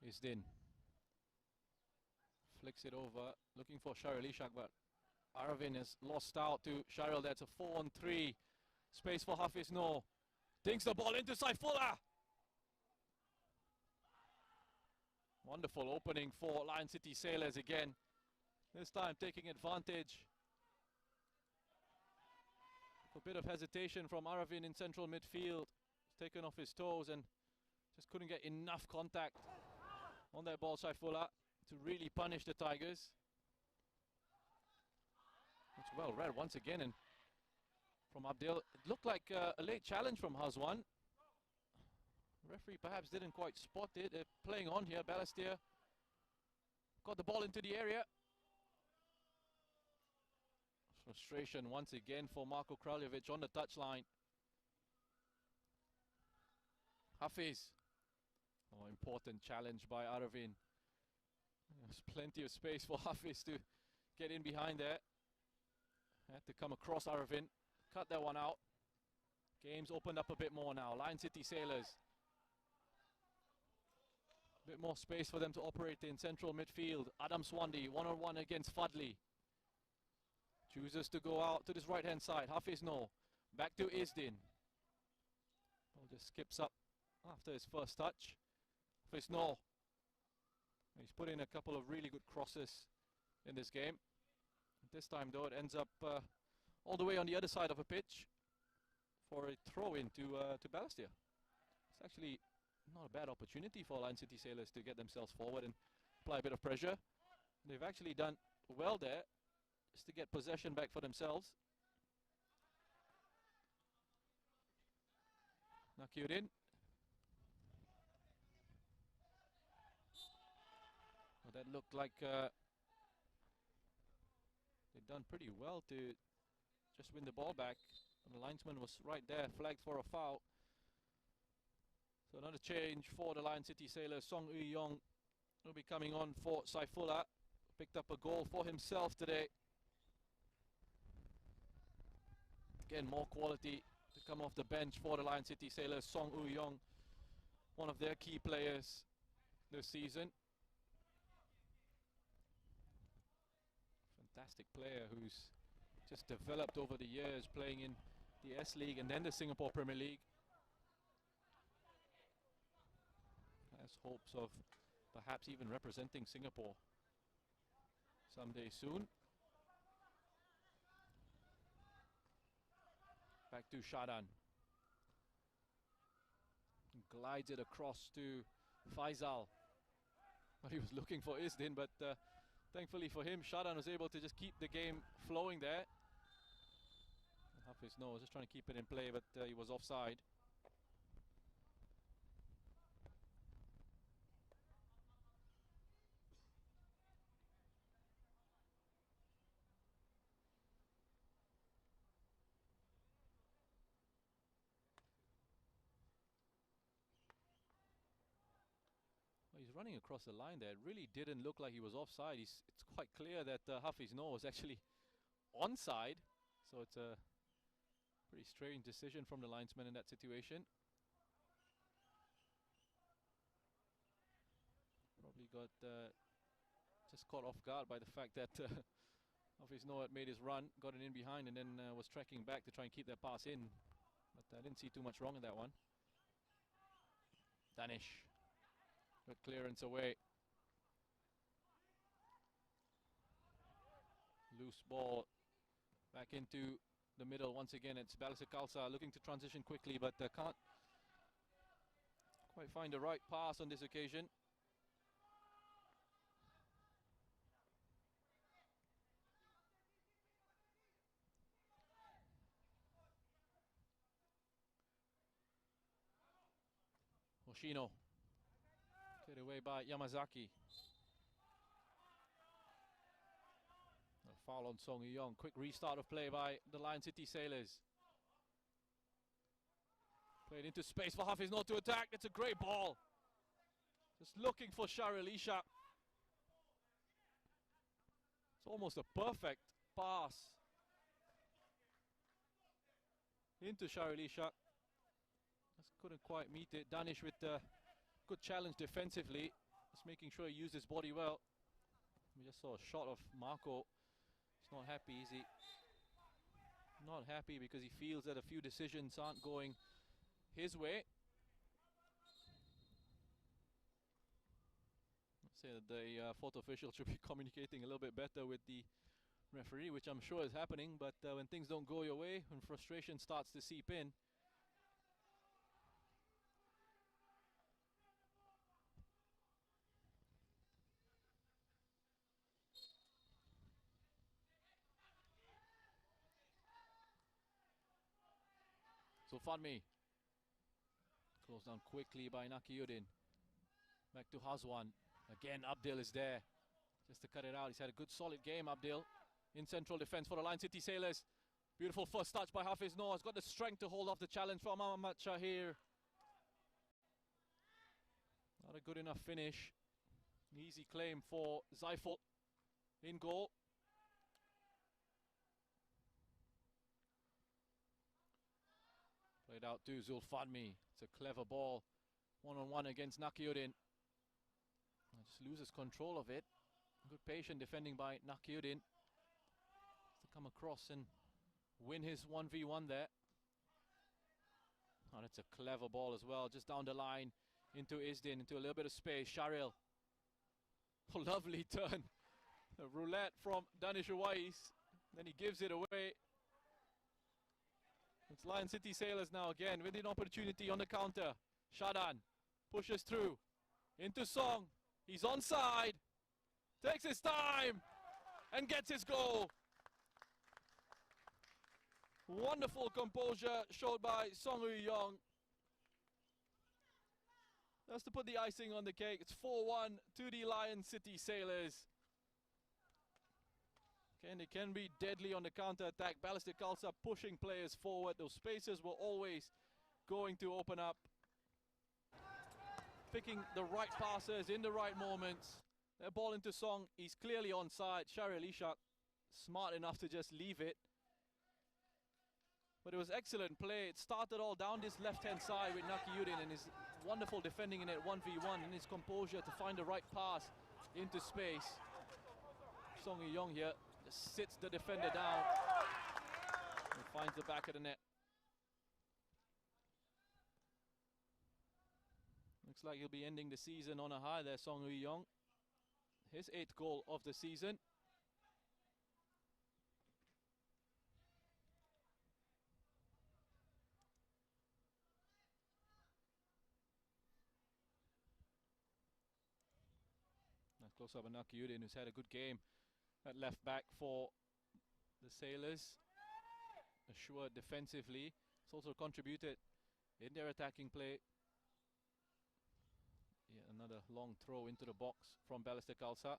[SPEAKER 1] Isdin flicks it over, looking for Shahril Ishak, but Aravin has lost out to Shahril. That's a 4-on-3. Space for Hafiz No. Dinks the ball into Saifullah. Wonderful opening for Lion City Sailors again. This time taking advantage. A bit of hesitation from Aravin in central midfield. He's taken off his toes and just couldn't get enough contact on that ball, Saifullah, to really punish the Tigers. It's well read once again, and from Abdel, it looked like a late challenge from Hazwan. Referee perhaps didn't quite spot it. They're playing on here. Balestier got the ball into the area. Frustration once again for Marko Kraljevic on the touchline. Hafiz. Oh, important challenge by Aravin. There's plenty of space for Hafiz to get in behind there. Had to come across Aravin, cut that one out. Game's opened up a bit more now. Lion City Sailors. A bit more space for them to operate in central midfield. Adam Swandi, one-on-one against Fadli. Chooses to go out to this right-hand side. Hafiz No. Back to Isdin. Ball just skips up after his first touch. Hafiz No. He's put in a couple of really good crosses in this game. This time, though, it ends up all the way on the other side of a pitch for a throw-in to Balestier. It's actually not a bad opportunity for Lion City Sailors to get themselves forward and apply a bit of pressure. They've actually done well there, just to get possession back for themselves. Nakiuddin. Well, that looked like they've done pretty well to just win the ball back. And the linesman was right there, flagged for a foul. So another change for the Lion City Sailors. Song Ui-yong will be coming on for Saifullah. Picked up a goal for himself today. Again, more quality to come off the bench for the Lion City Sailors. Song Ui-yong, one of their key players this season. Fantastic player who's just developed over the years, playing in the S League and then the Singapore Premier League. Has hopes of perhaps even representing Singapore someday soon. Back to Shadan. Glides it across to Faisal. Well, he was looking for Isdin, but thankfully for him, Shadan was able to just keep the game flowing there. Hafiz No was just trying to keep it in play, but he was offside. Well, he's running across the line there. It really didn't look like he was offside. It's quite clear that Hafiz Noor was actually onside. So it's a pretty strange decision from the linesman in that situation. Probably got just caught off guard by the fact that Hafiz Noor had made his run, got it in behind, and then was tracking back to try and keep that pass in. But I didn't see too much wrong in that one. Danish. Good clearance away. Loose ball back into the middle once again. It's Balestier Khalsa looking to transition quickly, but can't quite find the right pass on this occasion. Hoshino. Cleared away by Yamazaki. A foul on Song Yoo-young. Quick restart of play by the Lion City Sailors. Played into space for Hafiz Noor to attack. It's a great ball. Just looking for Shahril Ishaq. It's almost a perfect pass into Shahril Ishaq. Just couldn't quite meet it. Danish with a good challenge defensively. Just making sure he used his body well. We just saw a shot of Marco. He's not happy, is he? Not happy because he feels that a few decisions aren't going his way. I'd say that the fourth official should be communicating a little bit better with the referee, which I'm sure is happening. But when things don't go your way, when frustration starts to seep in, Zulfanmi. Closed down quickly by Nakiuddin. Back to Hazwan. Again, Abdil is there. Just to cut it out. He's had a good solid game, Abdil. In central defense for the Lion City Sailors. Beautiful first touch by Hafiz Noor. He's got the strength to hold off the challenge from Mohammad Shahir. Not a good enough finish. An easy claim for Zaiful in goal. Played out to Zulfanmi. It's a clever ball. One-on-one against Nakiuddin. Just loses control of it. Good patient defending by Nakiuddin. To come across and win his 1v1 there. Oh, that's a clever ball as well. Just down the line into Isdin, into a little bit of space. Shahril. Oh, lovely turn. A roulette from Danish Uwais. Then he gives it away. It's Lion City Sailors now again with an opportunity on the counter. Shadan pushes through into Song. He's onside. Takes his time and gets his goal. Wonderful composure showed by Song Yoo-young. Just to put the icing on the cake. It's 4-1 to the Lion City Sailors. And they can be deadly on the counter-attack. Balestier Khalsa pushing players forward. Those spaces were always going to open up. Picking the right passes in the right moments. That ball into Song. He's clearly onside. Shahril Ishaq smart enough to just leave it. But it was excellent play. It started all down this left-hand side with Nakiuddin and his wonderful defending in it 1v1 and his composure to find the right pass into space. Song Yoo-young here just sits the defender down and finds the back of the net. Looks like he'll be ending the season on a high there, Song Yoo-young. His 8th goal of the season. Nice close up on Nakiuddin, who's had a good game at left back for the Sailors. Assured defensively. He's also contributed in their attacking play. Yeah, another long throw into the box from Balestier Khalsa.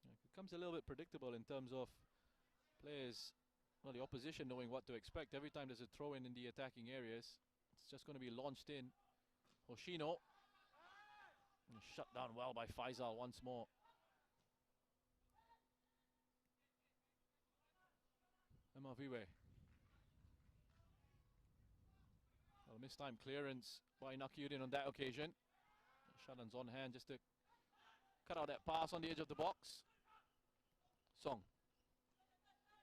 [SPEAKER 1] It becomes a little bit predictable in terms of players, well, the opposition knowing what to expect. Every time there's a throw in the attacking areas, it's just going to be launched in. Hoshino And shut down well by Faisal once more. Emaviwe. Well, missed time clearance by Nakiuddin on that occasion. Shadan's on hand just to cut out that pass on the edge of the box. Song.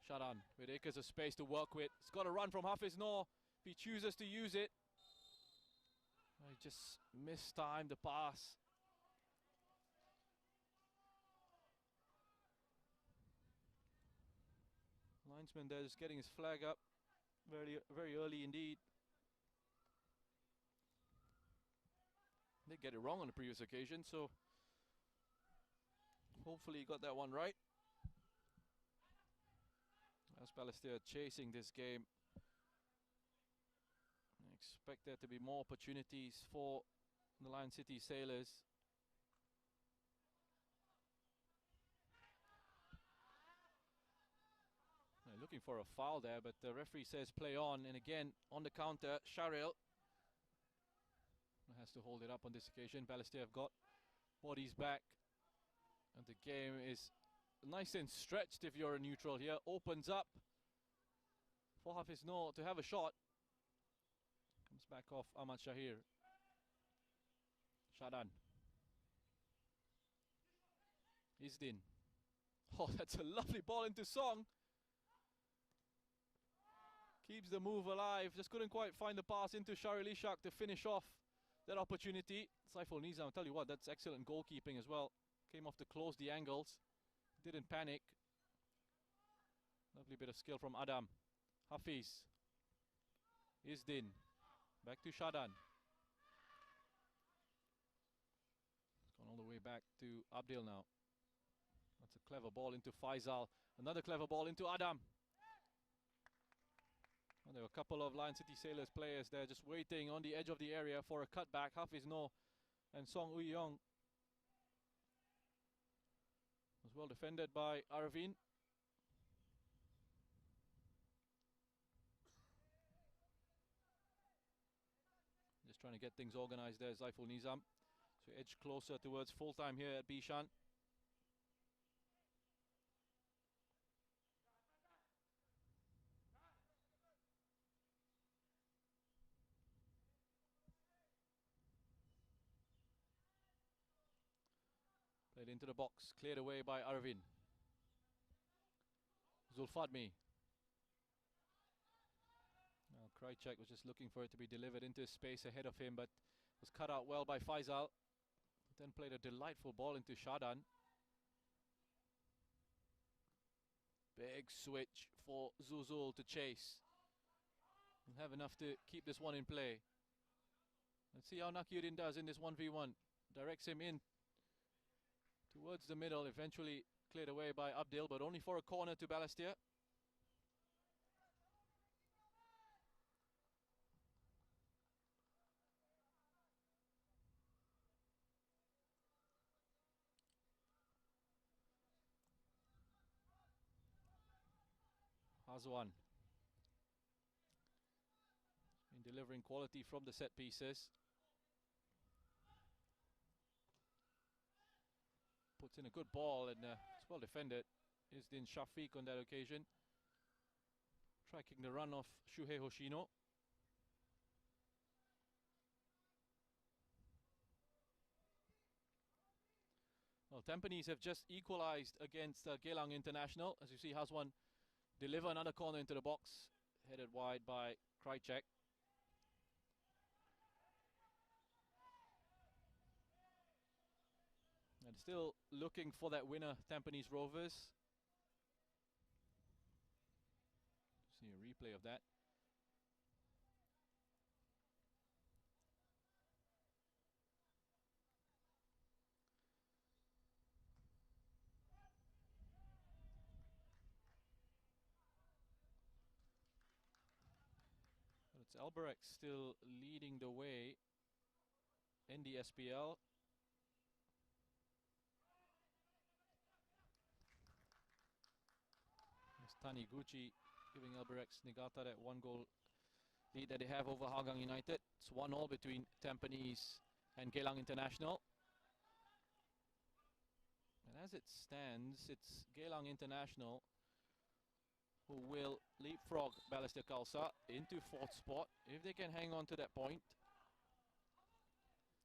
[SPEAKER 1] Shadan with acres of space to work with. He's got a run from Hafiz Noor if he chooses to use it. He just mistimed the pass. Linesman there just getting his flag up very early indeed. They get it wrong on the previous occasion, so hopefully he got that one right. As Balestier chasing this game, I expect there to be more opportunities for the Lion City Sailors. They're looking for a foul there, but the referee says play on, and again on the counter, Sharil has to hold it up on this occasion. Balestier have got bodies back, and the game is nice and stretched if you're a neutral here. Opens up for Hafiz Noor to have a shot. Comes back off Ahmad Shahir. Shadan. Izdin. Oh, that's a lovely ball into Song. Keeps the move alive. Just couldn't quite find the pass into Sharil Ishak to finish off that opportunity. Saiful Nizam, I'll tell you what, that's excellent goalkeeping as well. Came off to close the angles. Didn't panic. Lovely bit of skill from Adam. Hafiz. Izdin. Back to Shadan. It's gone all the way back to Abdil now. That's a clever ball into Faisal. Another clever ball into Adam. And there were a couple of Lion City Sailors players there just waiting on the edge of the area for a cutback. Hafiz Noor and Song Uyong. Was well defended by Arvin. Just trying to get things organized there, Saiful Nizam. So edge closer towards full time here at Bishan. Played into the box, cleared away by Arvin. Zulfadmi. Now Krajcek was just looking for it to be delivered into space ahead of him, but was cut out well by Faisal. Then played a delightful ball into Shadan. Big switch for Zuzul to chase. And have enough to keep this one in play. Let's see how Nakiuddin does in this 1v1. Directs him in towards the middle, eventually cleared away by Abdil, but only for a corner to Balestier. Hazwan. Been delivering quality from the set pieces. Puts in a good ball, and it's well defended. Izdin Shafiq on that occasion. Tracking the run of Shuhei Hoshino. Well, Tampines have just equalized against Geylang International. As you see, Hazwan deliver another corner into the box, headed wide by Krajcek. And still looking for that winner, Tampines Rovers. See a replay of that. But it's Alberex still leading the way in the SPL. Taniguchi giving Alberex Niigata that 1-goal lead that they have over Hougang United. It's 1-1 between Tampines and Geylang International. And as it stands, it's Geylang International who will leapfrog Balestier Khalsa into 4th spot if they can hang on to that point.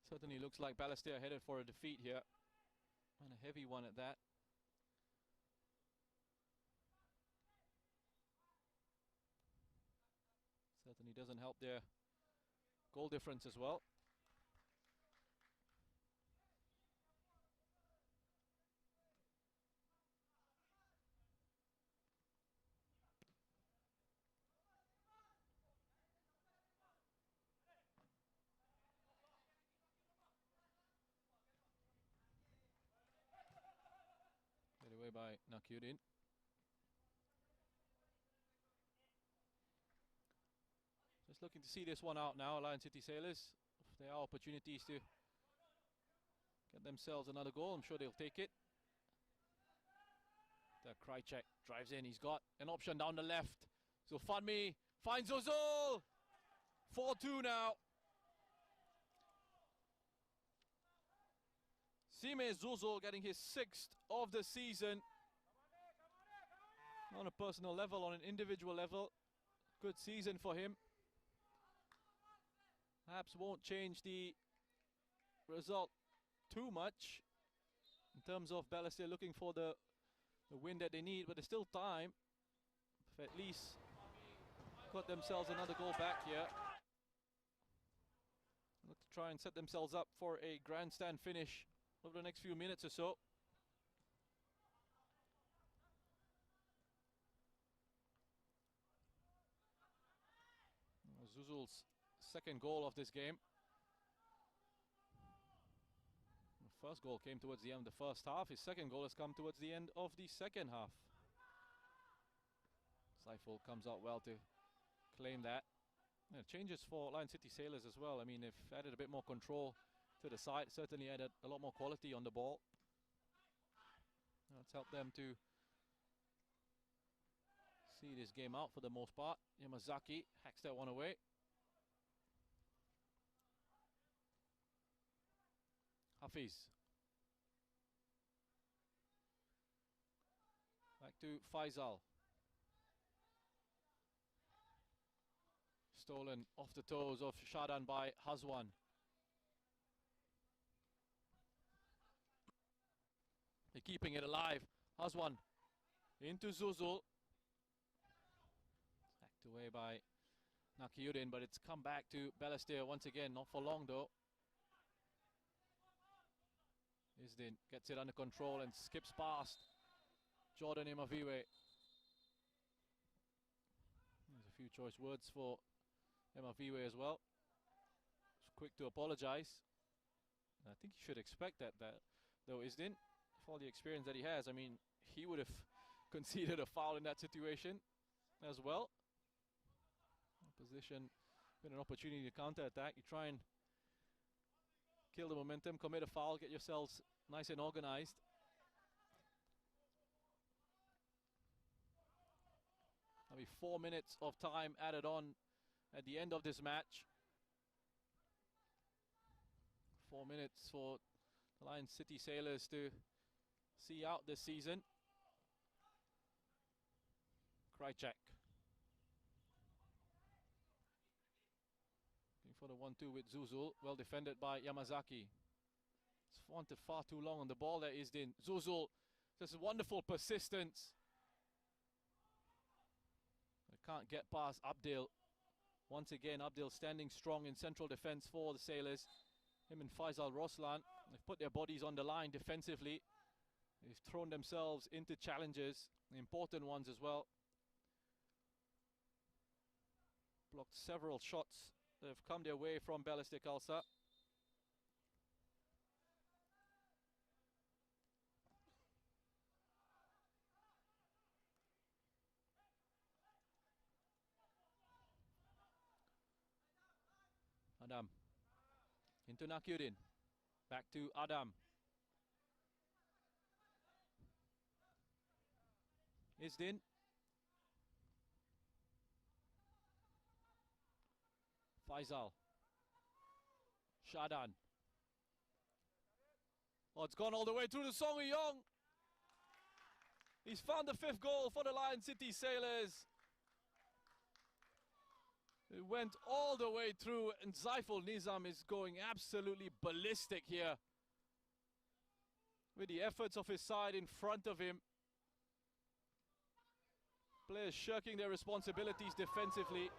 [SPEAKER 1] Certainly looks like Balestier headed for a defeat here, and a heavy one at that. Certainly doesn't help their goal difference as well. Get away by Nakyudin. Just looking to see this one out now, Lion City Sailors. If there are opportunities to get themselves another goal, I'm sure they'll take it. The Krychek drives in, he's got an option down the left. Zulfanmi finds Zuzul! 4-2 now. Sime Zuzul getting his 6th of the season. On a personal level, on an individual level, good season for him. Perhaps won't change the result too much in terms of Balestier looking for the win that they need, but there's still time. If at least got themselves another goal back here. Look to try and set themselves up for a grandstand finish over the next few minutes or so. Zuzul's 2nd goal of this game. The first goal came towards the end of the first half. His 2nd goal has come towards the end of the 2nd half. Saiful comes out well to claim that. Yeah, changes for Lion City Sailors as well. I mean, they've added a bit more control to the side. Certainly added a lot more quality on the ball. That's helped them to see this game out for the most part. Yamazaki hacks that one away. Hafiz. Back to Faisal. Stolen off the toes of Shadan by Hazwan. They're keeping it alive. Hazwan into Zuzul. Hacked away by Nakyudin, but it's come back to Balestier once again. Not for long though. Isdin gets it under control and skips past Jordan Emaviwe. There's a few choice words for Emaviwe as well. He's quick to apologize. I think he should expect that though Isdin, for all the experience that he has. I mean, he would have conceded a foul in that situation as well. Opposition been an opportunity to counter-attack. You try and kill the momentum, commit a foul, get yourselves nice and organized. There'll be 4 minutes of time added on at the end of this match. 4 minutes for the Lion City Sailors to see out this season. Krychek. Looking for the 1-2 with Zuzul. Well defended by Yamazaki. It's wanted far too long on the ball there, Isdin. Zuzul, just wonderful persistence. They can't get past Abdil. Once again, Abdil standing strong in central defense for the Sailors. Him and Faisal Roslan, they've put their bodies on the line defensively. They've thrown themselves into challenges, important ones as well. Blocked several shots that have come their way from Balestier Khalsa. Adam into Nakyudin, back to Adam. Isdin. Faisal. Shadan. Oh, it's gone all the way through to Song Yong. He's found the 5th goal for the Lion City Sailors. It went all the way through, and Zaiful Nizam is going absolutely ballistic here with the efforts of his side in front of him. Players shirking their responsibilities defensively.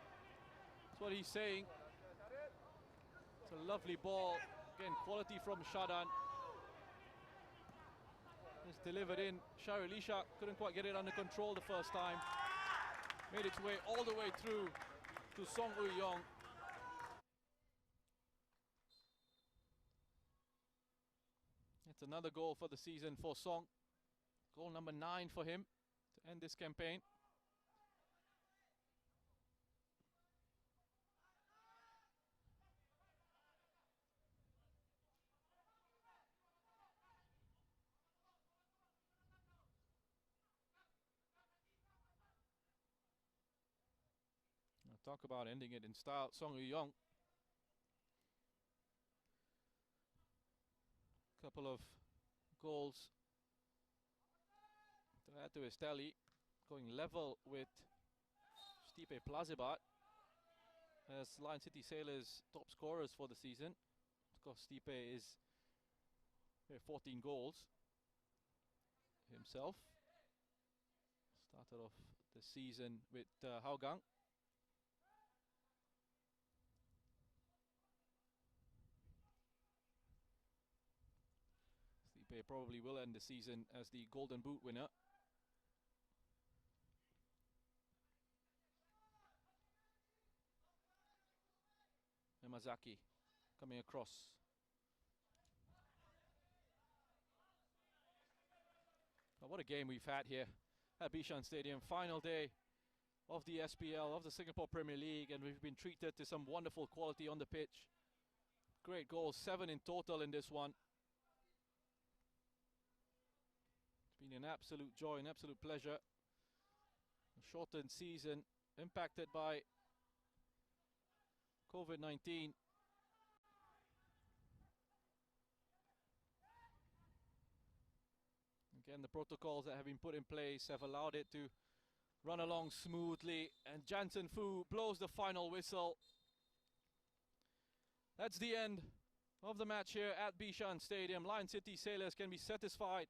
[SPEAKER 1] That's what he's saying. It's a lovely ball. Again, quality from Shadan. It's delivered in. Sharilisha couldn't quite get it under control the first time. Made its way all the way through to Song Eui-yong. It's another goal for the season for Song. Goal number 9 for him to end this campaign. Now talk about ending it in style. Song Eui-yong. Couple of goals to add to his tally, going level with Stipe Plazibat as Lion City Sailors' top scorers for the season. Of course, Stipe is 14 goals himself. Started off the season with Hougang. Stipe probably will end the season as the Golden Boot winner. Yamazaki coming across. But what a game we've had here at Bishan Stadium. Final day of the SPL, of the Singapore Premier League, and we've been treated to some wonderful quality on the pitch. Great goals, 7 in total in this one. It's been an absolute joy, an absolute pleasure. A shortened season impacted by COVID-19. Again, the protocols that have been put in place have allowed it to run along smoothly, and Jansen Fu blows the final whistle. That's the end of the match here at Bishan Stadium. Lion City Sailors can be satisfied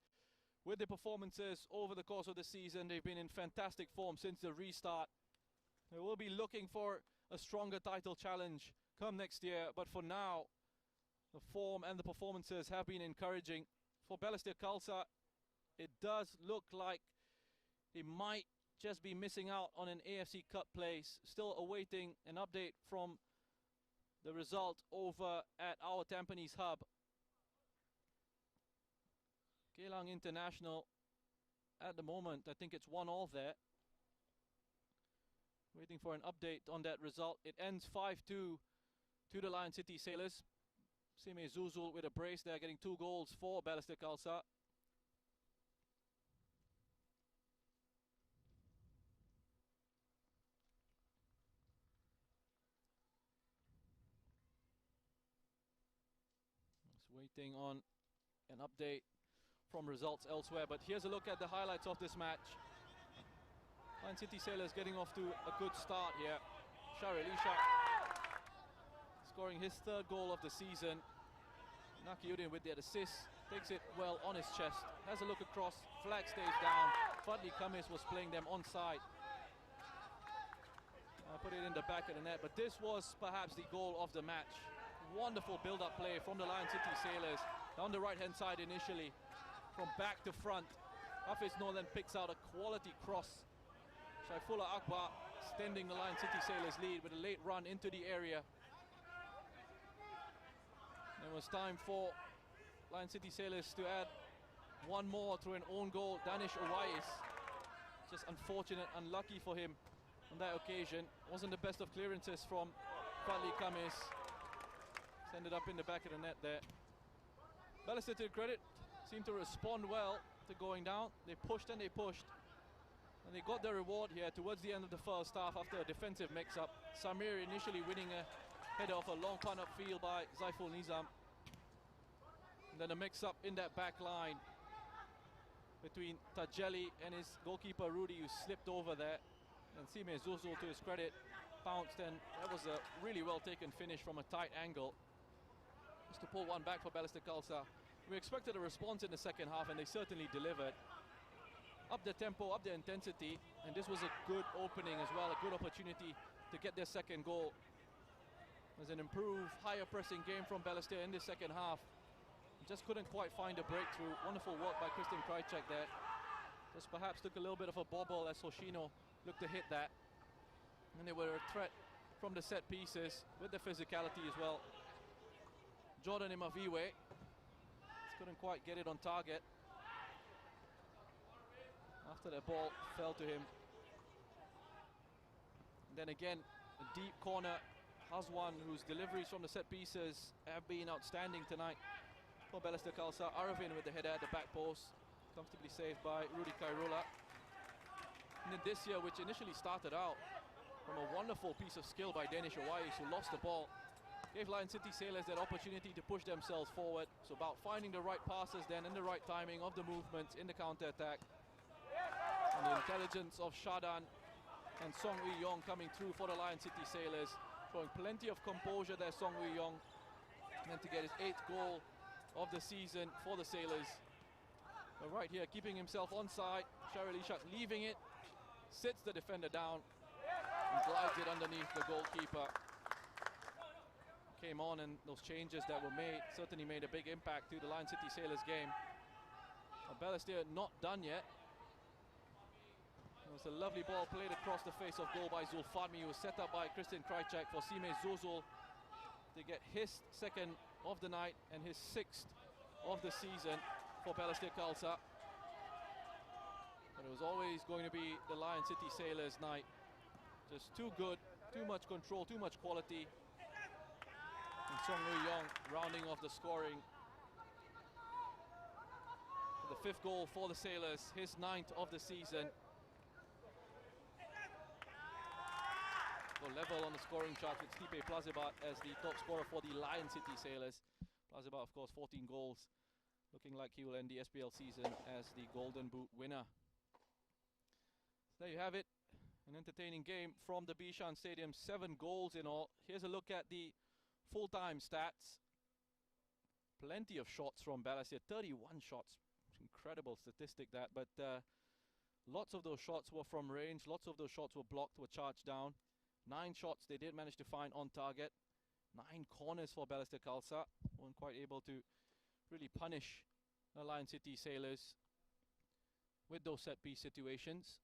[SPEAKER 1] with the performances over the course of the season. They've been in fantastic form since the restart. They will be looking for a stronger title challenge come next year, but for now, the form and the performances have been encouraging. For Balestier Khalsa, it does look like they might just be missing out on an AFC Cup place. Still awaiting an update from the result over at our Tampines hub. Geylang International, at the moment, I think it's 1-1 there. Waiting for an update on that result. It ends 5-2 to the Lion City Sailors. Sime Zuzul with a brace there, getting 2 goals for Balestier Khalsa. Just waiting on an update from results elsewhere, but here's a look at the highlights of this match. Lion City Sailors getting off to a good start here. Sharilisha scoring his 3rd goal of the season. Nakiuddin with that assist, takes it well on his chest, has a look across, flag stays down. Fadli Khamis was playing them onside. Put it in the back of the net, but this was perhaps the goal of the match. Wonderful build-up play from the Lion City Sailors down the right-hand side initially, from back to front. Hafiz Noor then picks out a quality cross. Shaifullah Akbar extending the Lion City Sailors lead with a late run into the area. It was time for Lion City Sailors to add one more through an own goal. Danish Owais, just unfortunate, unlucky for him on that occasion. Wasn't the best of clearances from Fadli Khamis. Ended up in the back of the net there. Balestier, to credit, seemed to respond well to going down. They pushed and they pushed. And they got their reward here towards the end of the first half after a defensive mix-up. Samir initially winning a header off a long punt upfield by Zaiful Nizam. And then a mix-up in that back line. between Tajeli and his goalkeeper Rudy, who slipped over there. And Sime Zuzul, to his credit, bounced, and that was a really well taken finish from a tight angle. Just to pull one back for Balestier Khalsa. We expected a response in the second half, and they certainly delivered. Up the tempo, up the intensity, and this was a good opening as well, a good opportunity to get their second goal. There's an improved, higher pressing game from Balestier in the second half. Just couldn't quite find a breakthrough. Wonderful work by Christian Krajcek there. Just perhaps took a little bit of a bobble as Hoshino looked to hit that. And they were a threat from the set pieces with the physicality as well. Jordan Imaviwe just couldn't quite get it on target after the ball fell to him. And then again, a deep corner. Hazwan, whose deliveries from the set pieces have been outstanding tonight for Balestier Khalsa. Aravind with the header at the back post, comfortably saved by Rudy Kairola. And then this year, which initially started out from a wonderful piece of skill by Danish Owais, who lost the ball, gave Lion City Sailors that opportunity to push themselves forward. So about finding the right passes then and the right timing of the movements in the counter-attack. And the intelligence of Shadan and Song Wee Yong coming through for the Lion City Sailors, showing plenty of composure there, Song Wee Yong, and then to get his 8th goal of the season for the Sailors. But right here, keeping himself onside, Sharil Ishak leaving it, sits the defender down, and glides it underneath the goalkeeper. Came on, and those changes that were made certainly made a big impact to the Lion City Sailors game. Balestier not done yet. It was a lovely ball played across the face of goal by Zulfadmi, who was set up by Christian Krajcek for Sime Zuzul to get his second of the night and his 6th of the season for Balestier Khalsa. But it was always going to be the Lion City Sailors night. Just too good, too much control, too much quality. And Song Wee Yong rounding off the scoring. The 5th goal for the Sailors, his 9th of the season. Go level on the scoring chart with Stipe Plazibat as the top scorer for the Lion City Sailors. Plazibat, of course, 14 goals. Looking like he will end the SPL season as the Golden Boot winner. So there you have it. An entertaining game from the Bishan Stadium. 7 goals in all. Here's a look at the full-time stats. Plenty of shots from Balestier. 31 shots. Incredible statistic that. But lots of those shots were from range. Lots of those shots were blocked, were charged down. 9 shots they did manage to find on target. 9 corners for Balestier Khalsa. Weren't quite able to really punish the Lion City Sailors with those set-piece situations.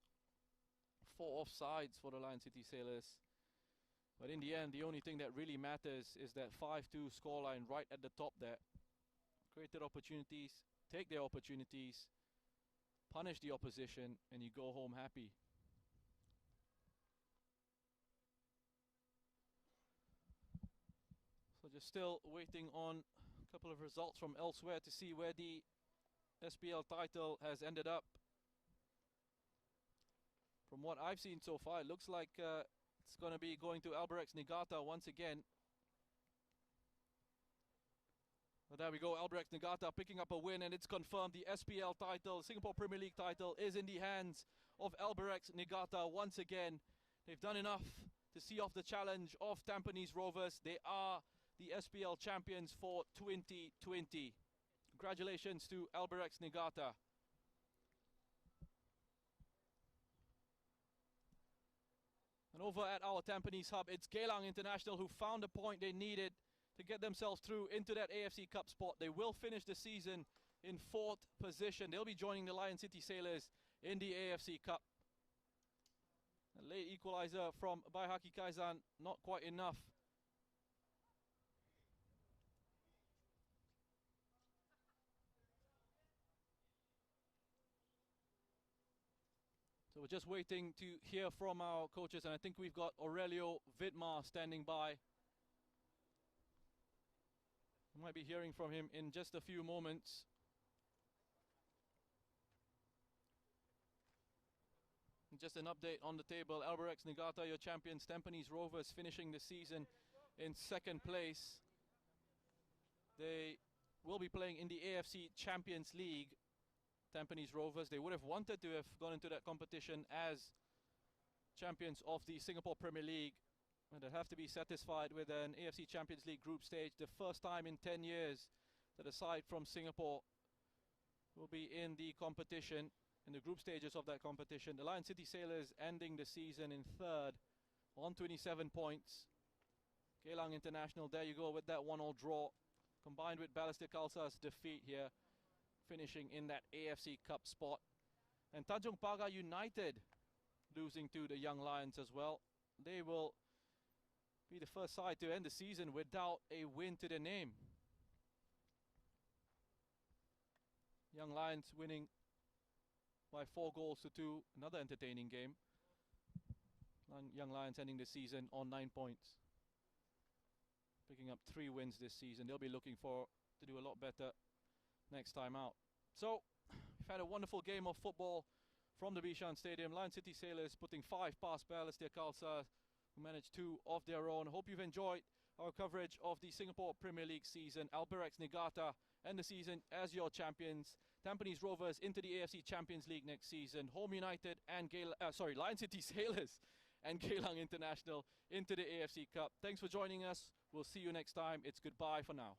[SPEAKER 1] 4 offsides for the Lion City Sailors. But in the end, the only thing that really matters is that 5-2 scoreline right at the top there. Created opportunities, take their opportunities, punish the opposition, and you go home happy. So just still waiting on a couple of results from elsewhere to see where the SPL title has ended up. From what I've seen so far, it looks like it's going to be going to Albirex Niigata once again. But there we go, Albirex Niigata picking up a win, and it's confirmed the SPL title, Singapore Premier League title, is in the hands of Albirex Niigata once again. They've done enough to see off the challenge of Tampines Rovers. They are the SPL champions for 2020. Congratulations to Albirex Niigata. And over at our Tampines hub, it's Geylang International who found the point they needed to get themselves through into that AFC Cup spot. They will finish the season in 4th position. They'll be joining the Lion City Sailors in the AFC Cup. A late equalizer from Baihaki Kaizan, not quite enough. So we're just waiting to hear from our coaches, and I think we've got Aurelio Vidmar standing by. We might be hearing from him in just a few moments. And just an update on the table. Albirex Niigata, your champions. Tampines Rovers finishing the season in 2nd place. They will be playing in the AFC Champions League Tampines Rovers. They would have wanted to have gone into that competition as champions of the Singapore Premier League, but they'll have to be satisfied with an AFC Champions League group stage. The first time in 10 years that a side from Singapore will be in the competition, in the group stages of that competition. The Lion City Sailors ending the season in third on 27 points. Geylang International, there you go with that 1-1 draw, combined with Balestier Khalsa's defeat here, finishing in that AFC Cup spot. And Tanjong Pagar United losing to the Young Lions as well. They will be the first side to end the season without a win to their name. Young Lions winning by 4-2. Another entertaining game. Young Lions ending the season on 9 points. Picking up 3 wins this season. They'll be looking to do a lot better next time out. So, we've had a wonderful game of football from the Bishan Stadium. Lion City Sailors putting 5 past Balestier Khalsa, who managed 2 of their own. Hope you've enjoyed our coverage of the Singapore Premier League season. Albirex Niigata end the season as your champions. Tampines Rovers into the AFC Champions League next season. Home United and Lion City Sailors and Geylang International into the AFC Cup. Thanks for joining us. We'll see you next time. It's goodbye for now.